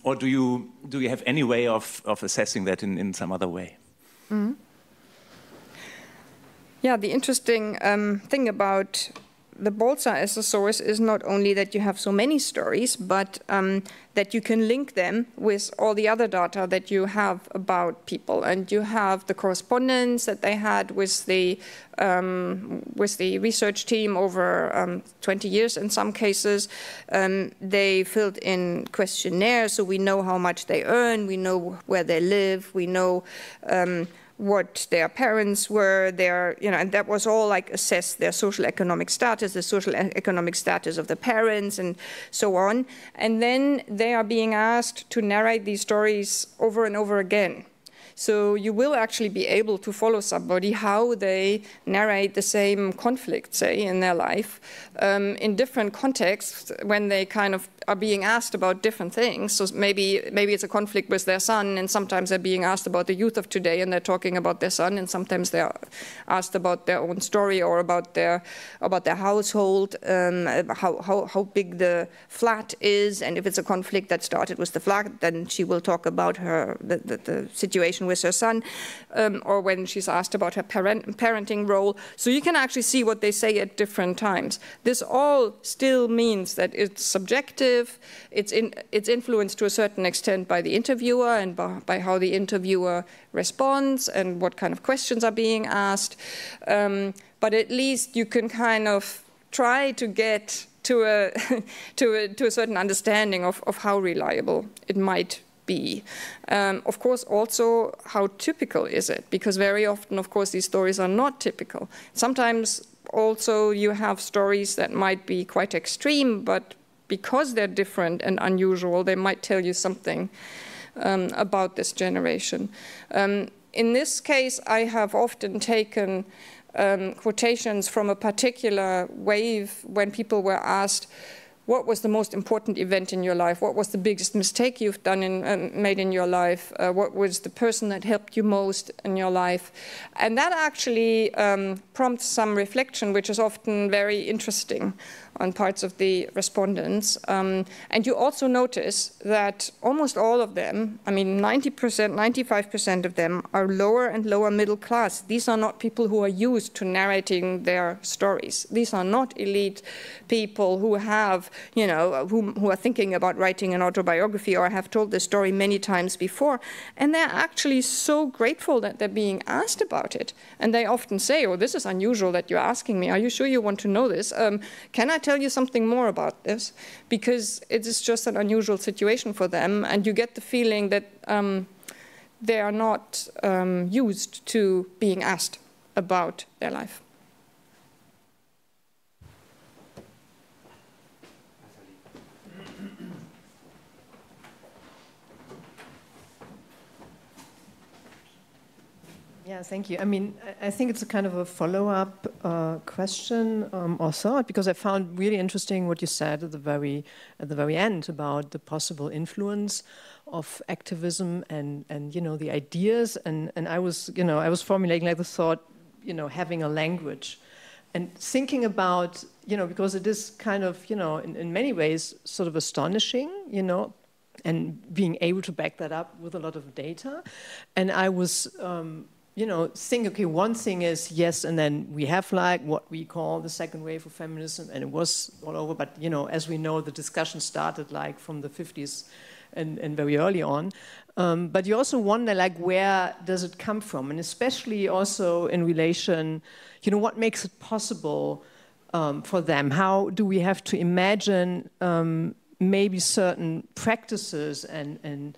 or do you have any way of assessing that in some other way?
Mm-hmm. Yeah, the interesting thing about the Bolsa as a source is not only that you have so many stories, but that you can link them with all the other data that you have about people. And you have the correspondence that they had with the research team over 20 years in some cases. They filled in questionnaires, so we know how much they earn, we know where they live, we know what their parents were, and that was all like assess their social economic status, the social economic status of the parents, and so on. And then they are being asked to narrate these stories over and over again. So you will actually be able to follow somebody, how they narrate the same conflict, say, in their life, in different contexts when they kind of are being asked about different things. So maybe it's a conflict with their son, and sometimes they're being asked about the youth of today, and they're talking about their son, and sometimes they're asked about their own story or about their household, how big the flat is, and if it's a conflict that started with the flat, then she will talk about the situation with her son, or when she's asked about her parenting role. So you can actually see what they say at different times. This all still means that it's subjective, it's influenced to a certain extent by the interviewer and by how the interviewer responds and what kind of questions are being asked. But at least you can kind of try to get to a certain understanding of how reliable it might be. Of course, also, how typical is it? Because very often, of course, these stories are not typical. Sometimes also you have stories that might be quite extreme, but because they're different and unusual, they might tell you something about this generation. In this case, I have often taken quotations from a particular wave when people were asked, what was the most important event in your life? What was the biggest mistake you've done made in your life? What was the person that helped you most in your life? And that actually prompts some reflection, which is often very interesting on parts of the respondents. And you also notice that almost all of them, I mean 90%, 95% of them are lower and lower middle class. These are not people who are used to narrating their stories. These are not elite people who have, you know, who are thinking about writing an autobiography or have told this story many times before. And they're actually so grateful that they're being asked about it. And they often say, oh, this is unusual that you're asking me. Are you sure you want to know this? Can I tell you something more about this? Because it is just an unusual situation for them, and you get the feeling that they are not used to being asked about their life.
Yeah, thank you. I mean, I think it's a kind of a follow-up question or thought, because I found really interesting what you said at the very end about the possible influence of activism and you know, the ideas, and I was formulating like the thought, you know, having a language and thinking about, you know, because it is kind of, you know, in many ways sort of astonishing, you know, and being able to back that up with a lot of data. And I was you know, think, okay, one thing is, yes, and then we have like what we call the second wave of feminism, and it was all over, but, you know, as we know, the discussion started like from the 50s and very early on. But you also wonder, like, where does it come from? And especially also in relation, you know, what makes it possible for them? How do we have to imagine maybe certain practices and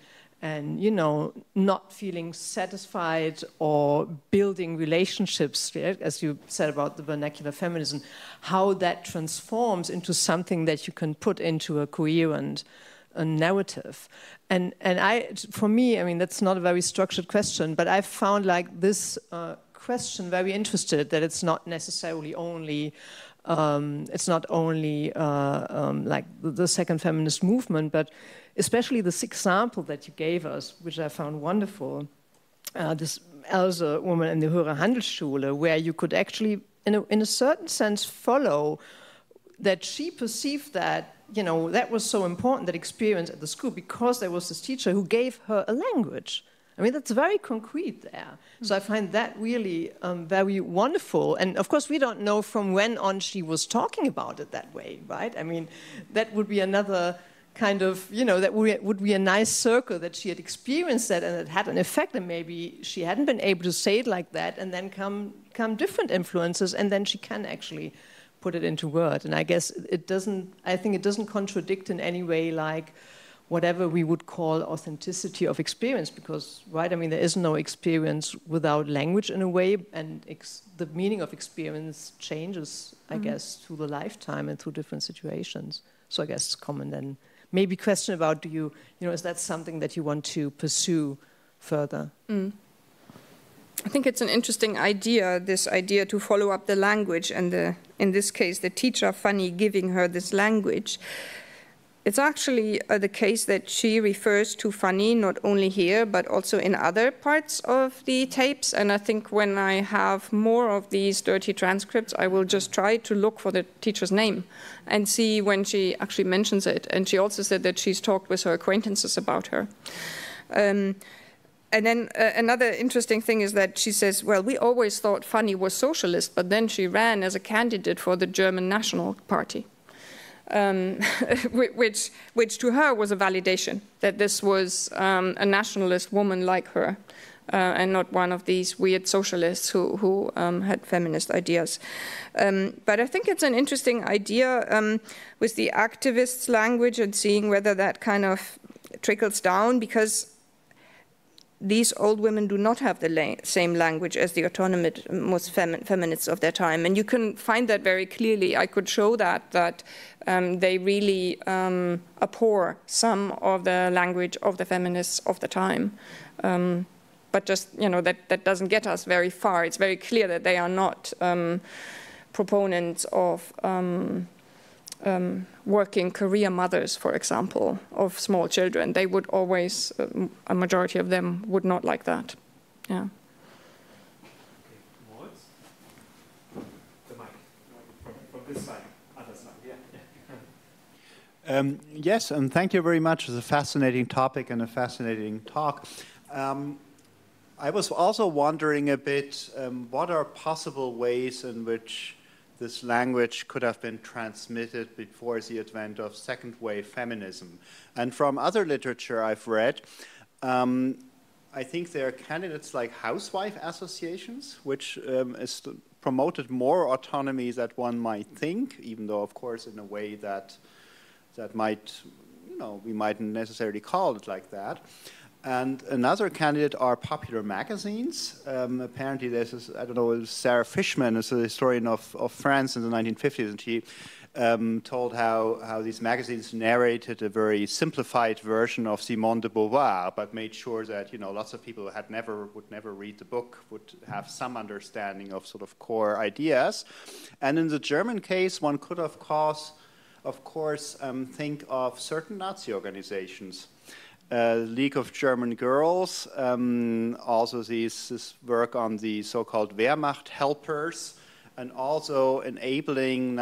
you know, not feeling satisfied or building relationships, right? As you said about the vernacular feminism, how that transforms into something that you can put into a coherent narrative. And for me, I mean, that's not a very structured question, but I found like this question very interested, that it's not necessarily only like the second feminist movement, but especially this example that you gave us, which I found wonderful, this elder woman in the Höhere Handelsschule, where you could actually, in a certain sense, follow that she perceived that, you know, that was so important, that experience at the school, because there was this teacher who gave her a language. I mean, that's very concrete there. So I find that really very wonderful. And of course, we don't know from when on she was talking about it that way, right? I mean, that would be another kind of, you know, that would be a nice circle, that she had experienced that and it had an effect, and maybe she hadn't been able to say it like that, and then come different influences, and then she can actually put it into word. And I guess I think it doesn't contradict in any way like whatever we would call authenticity of experience, because, right, I mean, there is no experience without language in a way, and the meaning of experience changes, I guess, through the lifetime and through different situations. So I guess it's common then. Maybe question about, is that something that you want to pursue further?
I think it's an interesting idea, this idea to follow up the language, and in this case, the teacher Fanny giving her this language. It's actually the case that she refers to Fanny not only here, but also in other parts of the tapes. And I think when I have more of these dirty transcripts, I will just try to look for the teacher's name and see when she actually mentions it. And she also said that she's talked with her acquaintances about her. And then another interesting thing is that she says, well, we always thought Fanny was socialist, but then she ran as a candidate for the German National Party, which to her was a validation that this was a nationalist woman like her, and not one of these weird socialists who had feminist ideas. But I think it's an interesting idea with the activists' language and seeing whether that kind of trickles down, because these old women do not have the same language as the autonomous most feminists of their time. And you can find that very clearly. I could show that they really abhor some of the language of the feminists of the time. But just, you know, that doesn't get us very far. It's very clear that they are not proponents of working career mothers, for example, of small children. They would always, a majority of them would not like that. Yeah.
The mic from this side, other side.
Yeah. Yes, and thank you very much. It's a fascinating topic and a fascinating talk. I was also wondering a bit, what are possible ways in which this language could have been transmitted before the advent of second-wave feminism? And from other literature I've read, I think there are candidates like housewife associations, which is promoted more autonomy than one might think, even though, of course, in a way that might, you know, we mightn't necessarily call it like that. And another candidate are popular magazines. Apparently there's this, I don't know, Sarah Fishman is a historian of France in the 1950s, and she told how these magazines narrated a very simplified version of Simone de Beauvoir, but made sure that, you know, lots of people who would never read the book would have some understanding of sort of core ideas. And in the German case, one could, of course, think of certain Nazi organizations. League of German Girls, also this work on the so-called Wehrmacht helpers, and also enabling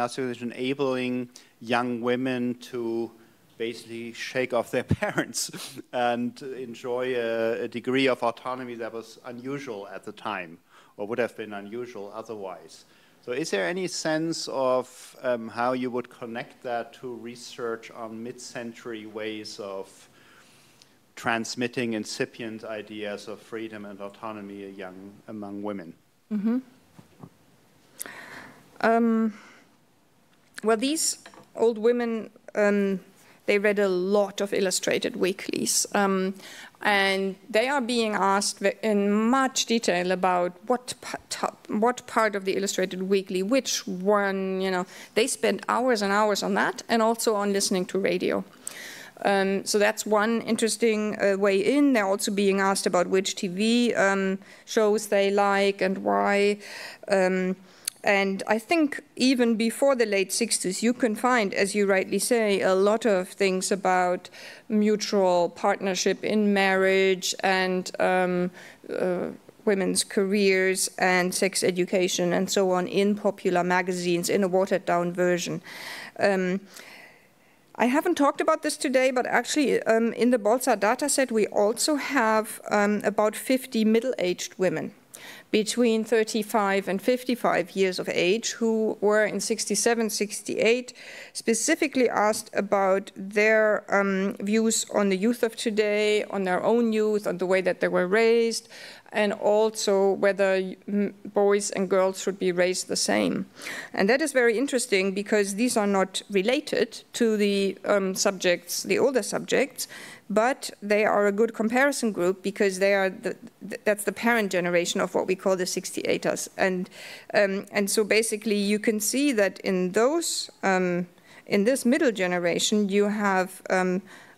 young women to basically shake off their parents and enjoy a degree of autonomy that was unusual at the time, or would have been unusual otherwise. So is there any sense of how you would connect that to research on mid-century ways of transmitting incipient ideas of freedom and autonomy among women?
Mm-hmm. Well, these old women, they read a lot of illustrated weeklies, and they are being asked in much detail about what part of the illustrated weekly, which one, you know. They spend hours and hours on that, and also on listening to radio. So that's one interesting way in. They're also being asked about which TV shows they like and why. And I think even before the late 60s, you can find, as you rightly say, a lot of things about mutual partnership in marriage and women's careers and sex education and so on in popular magazines in a watered-down version. I haven't talked about this today, but actually in the Bolsa dataset we also have about 50 middle-aged women between 35 and 55 years of age who were in 67, 68 specifically asked about their views on the youth of today, on their own youth, on the way that they were raised, and also whether boys and girls should be raised the same. And that is very interesting because these are not related to the subjects, the older subjects, but they are a good comparison group because they are that's the parent generation of what we call the 68ers. And so basically you can see that in those, in this middle generation, you have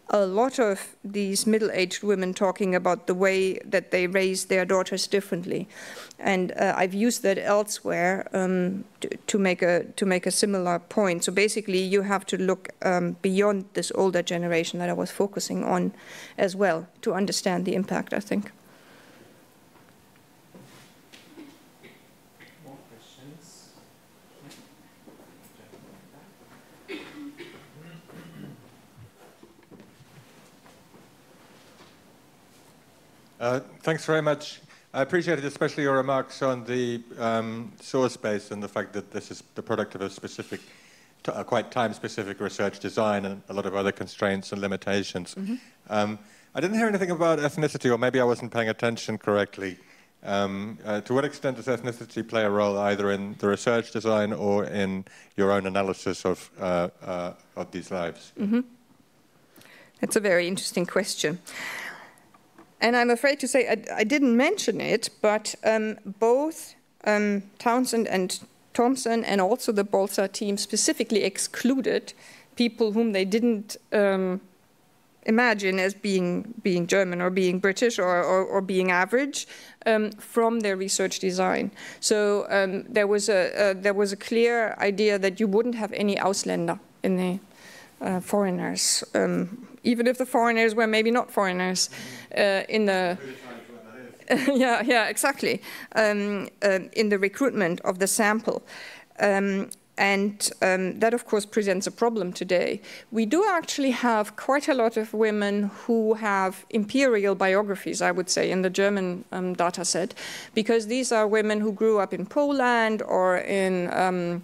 a lot of these middle-aged women talking about the way that they raise their daughters differently, and I've used that elsewhere to make a similar point. So basically, you have to look beyond this older generation that I was focusing on as well to understand the impact, I think.
More questions?
Thanks very much. I appreciated especially your remarks on the source space and the fact that this is the product of a specific, quite time-specific research design and a lot of other constraints and limitations. Mm-hmm. I didn't hear anything about ethnicity, or maybe I wasn't paying attention correctly. To what extent does ethnicity play a role either in the research design or in your own analysis of these lives?
Mm-hmm. That's a very interesting question. And I'm afraid to say I didn't mention it, but both Townsend and Thompson and also the Bolsa team specifically excluded people whom they didn't imagine as being German or being British or being average from their research design. So there was a clear idea that you wouldn't have any Ausländer in the foreigners, even if the foreigners were maybe not foreigners in the yeah, exactly, in the recruitment of the sample. And that, of course, presents a problem today. We do actually have quite a lot of women who have imperial biographies, I would say, in the German data set, because these are women who grew up in Poland or in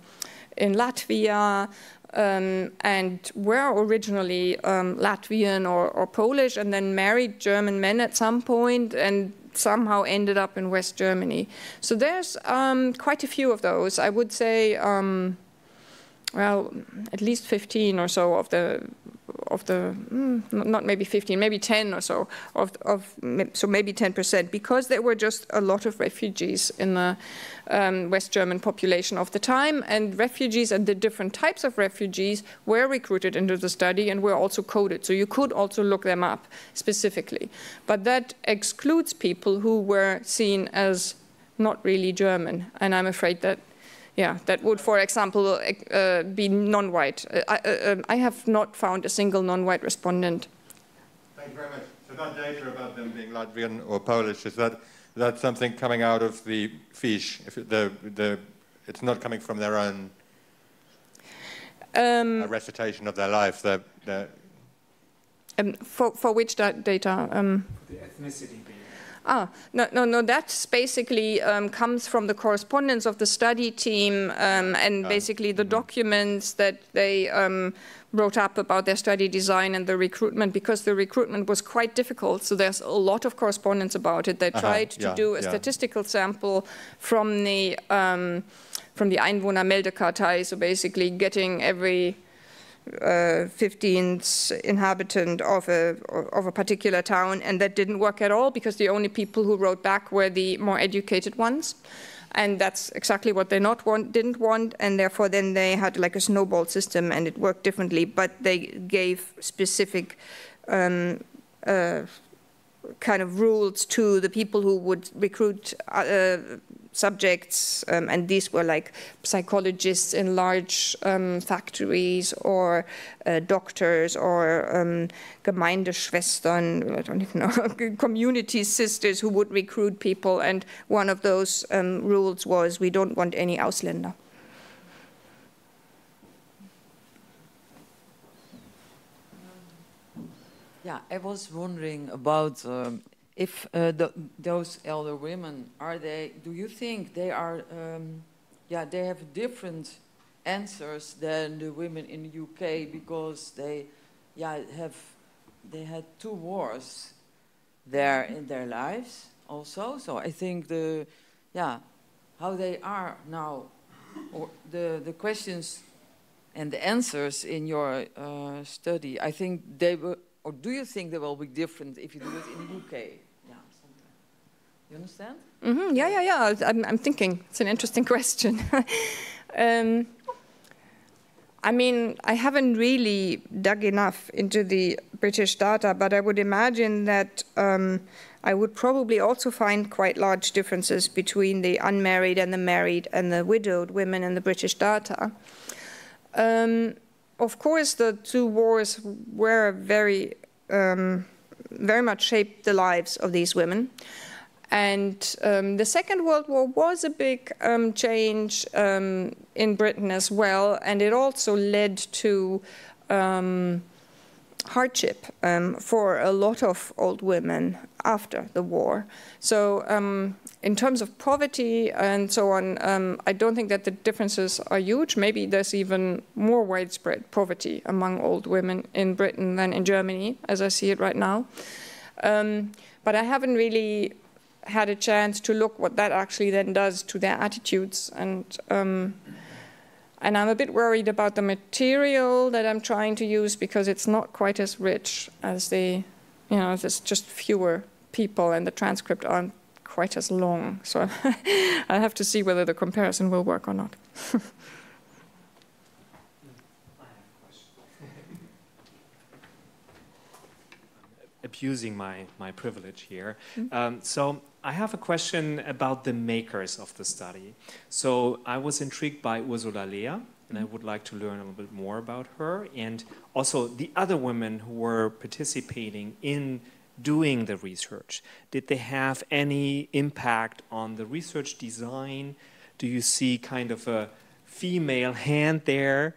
Latvia, and were originally Latvian or Polish, and then married German men at some point and somehow ended up in West Germany. So there's quite a few of those. I would say, well, at least 15 or so of the not maybe 15, maybe 10 or so so maybe 10%, because there were just a lot of refugees in the West German population of the time, and refugees and the different types of refugees were recruited into the study and were also coded, so you could also look them up specifically. But that excludes people who were seen as not really German, and I'm afraid that that would, for example, be non-white. I have not found a single non-white respondent.
Thank you very much. So that data about them being Latvian or Polish, is that something coming out of the fiche? If it's not coming from their own recitation of their life.
For which data?
The ethnicity.
No, that basically comes from the correspondence of the study team and basically the documents that they wrote up about their study design and the recruitment, because the recruitment was quite difficult. So there's a lot of correspondence about it. They tried to do a statistical sample from the Einwohnermeldekartei, so basically getting every 15th inhabitant of a particular town, and that didn't work at all, because the only people who wrote back were the more educated ones, and that's exactly what they didn't want, and therefore then they had like a snowball system, and it worked differently, but they gave specific kind of rules to the people who would recruit subjects, and these were like psychologists in large factories, or doctors, or Gemeindeschwestern, I don't even know, community sisters who would recruit people, and one of those rules was we don't want any Ausländer.
Yeah, I was wondering about if those elder women, do you think they are, they have different answers than the women in the UK, because they had 2 wars there in their lives also. So I think how they are now, or the questions and the answers in your study, I think they were. Or do you think they will be different if you do it in the UK? Yeah, sometimes. You understand?
Mm-hmm. Yeah. I'm thinking. It's an interesting question. I mean, I haven't really dug enough into the British data, but I would imagine that I would probably also find quite large differences between the unmarried and the married and the widowed women in the British data. Of course, the two wars were very much shaped the lives of these women. And the Second World War was a big change in Britain as well, and it also led to hardship for a lot of old women after the war. So in terms of poverty and so on, I don't think that the differences are huge. Maybe there's even more widespread poverty among old women in Britain than in Germany, as I see it right now. But I haven't really had a chance to look what that actually then does to their attitudes, and I'm a bit worried about the material that I'm trying to use because it's not quite as rich as the, you know, there's just fewer people and the transcript aren't quite as long. So I have to see whether the comparison will work or not.
Abusing my privilege here. So I have a question about the makers of the study. So I was intrigued by Ursula Lehr, and I would like to learn a little bit more about her, and also the other women who were participating in doing the research. Did they have any impact on the research design? Do you see kind of a female hand there?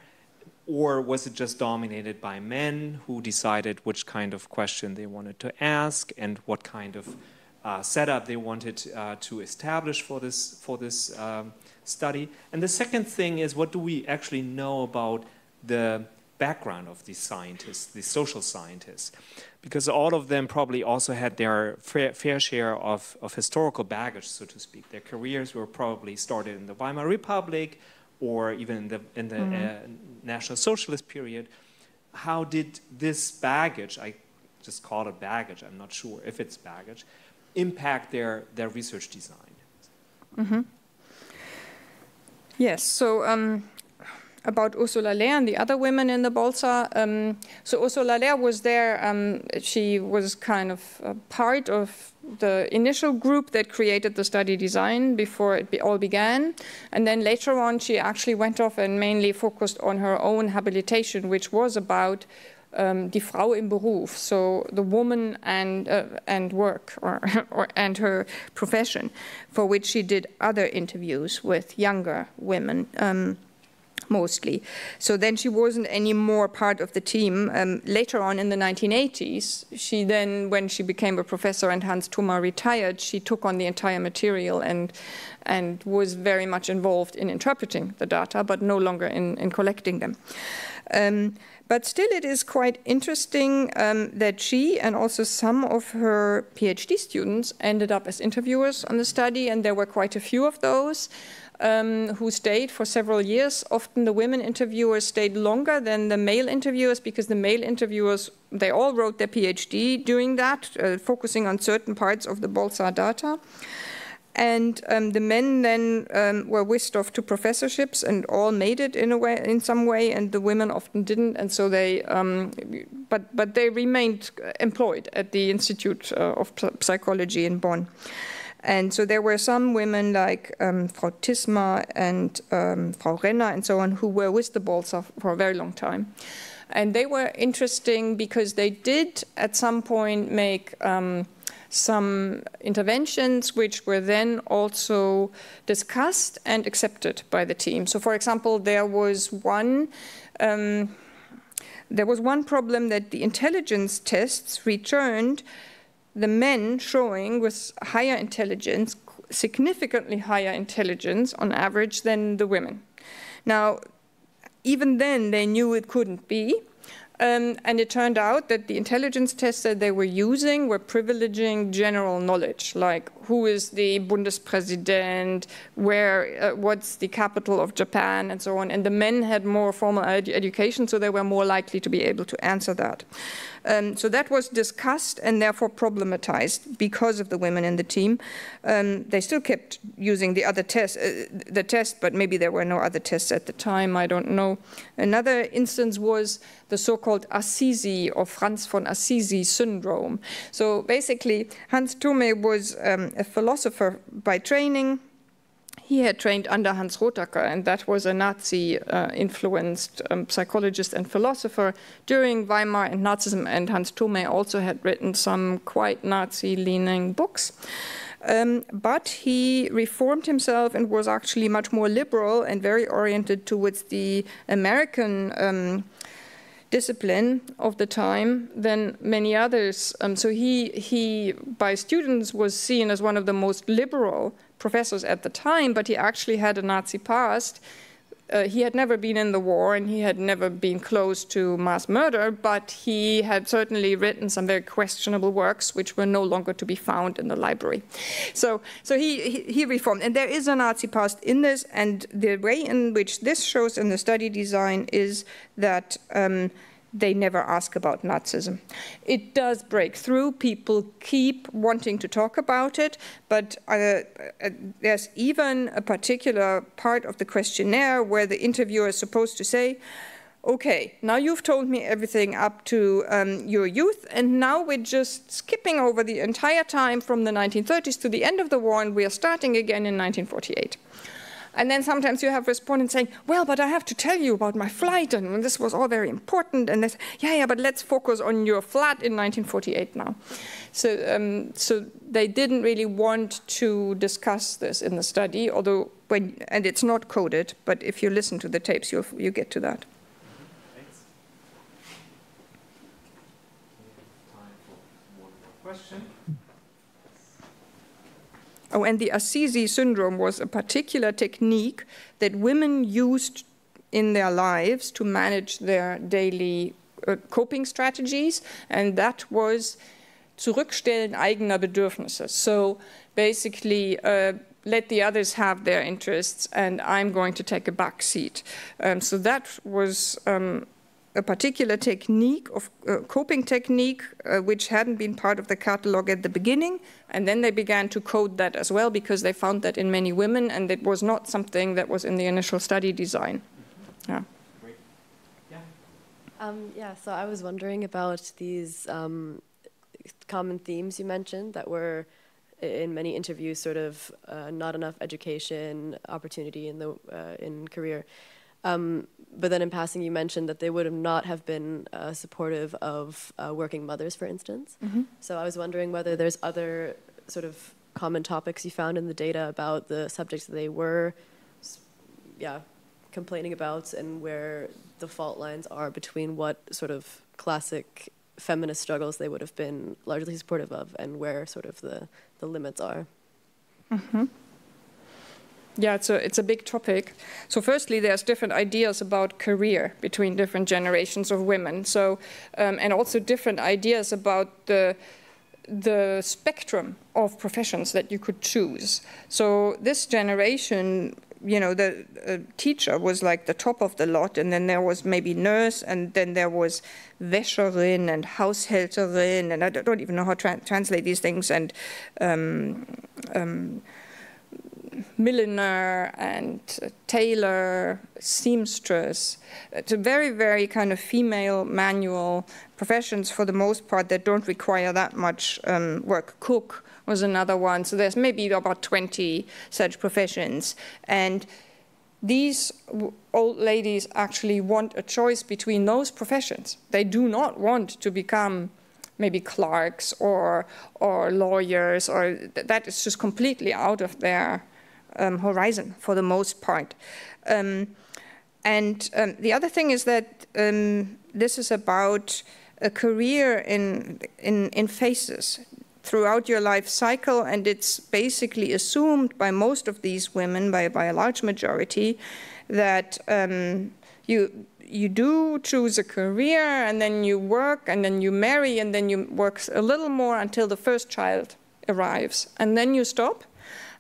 Or was it just dominated by men who decided which kind of question they wanted to ask and what kind of setup they wanted to establish for this study? And the second thing is, what do we actually know about the background of these scientists, these social scientists? Because all of them probably also had their fair share of historical baggage, so to speak. Their careers were probably started in the Weimar Republic, or even in the National Socialist period. How did this baggage, I just call it baggage, I'm not sure if it's baggage, impact their research design?
Mm-hmm. Yes, so about Ursula Lehr and the other women in the Bolsa. So Ursula Lehr was there. She was kind of a part of the initial group that created the study design before it all began. And then later on, she actually went off and mainly focused on her own habilitation, which was about die Frau im Beruf, so the woman and work, and her profession, for which she did other interviews with younger women. Mostly. So then she wasn't anymore part of the team. Later on in the 1980s, she then, when she became a professor and Hans Thoma retired, she took on the entire material and was very much involved in interpreting the data, but no longer in collecting them. But still it is quite interesting that she and also some of her PhD students ended up as interviewers on the study, and there were quite a few of those. Who stayed for several years. Often the women interviewers stayed longer than the male interviewers, because the male interviewers, they all wrote their PhD doing that, focusing on certain parts of the Bolsa data. And the men then were whisked off to professorships and all made it in some way, and the women often didn't. And so they, but they remained employed at the Institute of Psychology in Bonn. And so there were some women like Frau Tisma and Frau Renner and so on who were with the Bolsa for a very long time. And they were interesting because they did at some point make some interventions which were then also discussed and accepted by the team. So for example, there was one problem that the intelligence tests returned the men showing with higher intelligence, significantly higher intelligence on average than the women. Now, even then they knew it couldn't be, and it turned out that the intelligence tests that they were using were privileging general knowledge, like who is the Bundespräsident, what's the capital of Japan, and so on. And the men had more formal education, so they were more likely to be able to answer that. So that was discussed and therefore problematized because of the women in the team. They still kept using the other test, but maybe there were no other tests at the time, I don't know. Another instance was the so-called Assisi or Franz von Assisi syndrome. So basically, Hans Thume was a philosopher by training. He had trained under Hans Rothacker, and that was a Nazi-influenced psychologist and philosopher during Weimar and Nazism, and Hans Thume also had written some quite Nazi-leaning books. But he reformed himself and was actually much more liberal and very oriented towards the American discipline of the time than many others. So he, by students, was seen as one of the most liberal professors at the time, but he actually had a Nazi past. He had never been in the war and he had never been close to mass murder, but he had certainly written some very questionable works which were no longer to be found in the library. So he reformed. And there is a Nazi past in this, and the way in which this shows in the study design is that they never ask about Nazism. It does break through. People keep wanting to talk about it, but there's even a particular part of the questionnaire where the interviewer is supposed to say, okay, now you've told me everything up to your youth, and now we're just skipping over the entire time from the 1930s to the end of the war, and we are starting again in 1948. And then sometimes you have respondents saying, well, but I have to tell you about my flight, and this was all very important. And they say, yeah, but let's focus on your flat in 1948 now. So they didn't really want to discuss this in the study, although and it's not coded, but if you listen to the tapes, you get to that.
Thanks. We have time for one more question.
Oh, and the Assisi syndrome was a particular technique that women used in their lives to manage their daily coping strategies, and that was Zurückstellen eigener Bedürfnisse. So basically, let the others have their interests, and I'm going to take a back seat. So that was a particular technique of coping technique, which hadn't been part of the catalog at the beginning, and then they began to code that as well because they found that in many women, and it was not something that was in the initial study design. Yeah.
Great.
Yeah, so I was wondering about these common themes you mentioned that were in many interviews sort of not enough education, opportunity in career. But then in passing, you mentioned that they would not have been supportive of working mothers, for instance. Mm-hmm. So I was wondering whether there's other sort of common topics you found in the data about the subjects that they were complaining about, and where the fault lines are between what sort of classic feminist struggles they would have been largely supportive of and where sort of the limits are.
Mm-hmm. Yeah, it's a big topic. So firstly, there's different ideas about career between different generations of women. So, and also different ideas about the spectrum of professions that you could choose. So this generation, you know, the teacher was like the top of the lot, and then there was maybe nurse, and then there was Wäscherin and Haushälterin, and I don't even know how to translate these things, and milliner and tailor, seamstress. It's a very, very kind of female manual professions for the most part that don't require that much work. Cook was another one. So there's maybe about 20 such professions. And these old ladies actually want a choice between those professions. They do not want to become maybe clerks or lawyers, or that is just completely out of their horizon for the most part. And the other thing is that this is about a career in phases throughout your life cycle, and it's basically assumed by most of these women, by a large majority, that you do choose a career, and then you work, and then you marry, and then you work a little more until the first child arrives. And then you stop.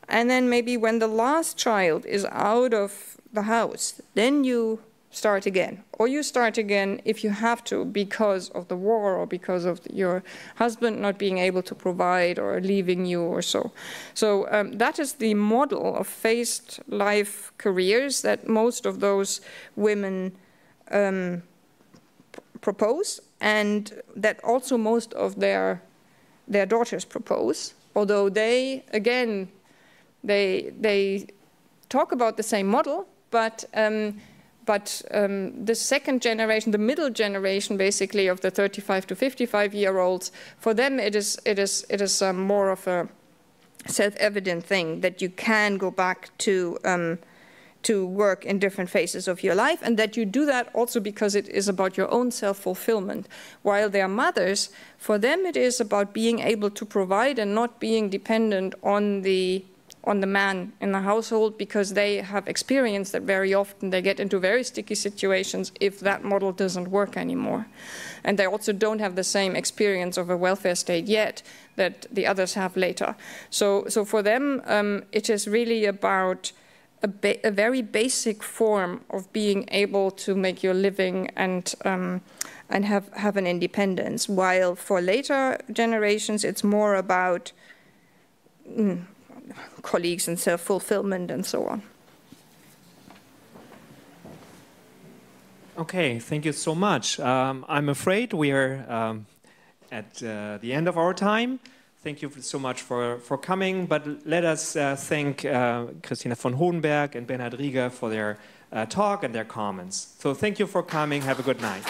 And then maybe when the last child is out of the house, then you start again. Or you start again if you have to because of the war or because of your husband not being able to provide or leaving you or so. So that is the model of phased life careers that most of those women propose, and that also most of their daughters propose, although they, again, they talk about the same model, but the second generation, the middle generation, basically of the 35 to 55-year-olds, for them it is more of a self-evident thing that you can go back to work in different phases of your life, and that you do that also because it is about your own self-fulfillment. While their mothers, for them it is about being able to provide and not being dependent on the man in the household, because they have experienced that very often they get into very sticky situations if that model doesn't work anymore. And they also don't have the same experience of a welfare state yet that the others have later. So for them, it is really about a very basic form of being able to make your living and have an independence. While for later generations, it's more about colleagues and self-fulfillment and so on.
Okay, thank you so much. I'm afraid we are at the end of our time. Thank you so much for coming, but let us thank Christina von Hodenberg and Bernhard Rieger for their talk and their comments. So thank you for coming. Have a good night.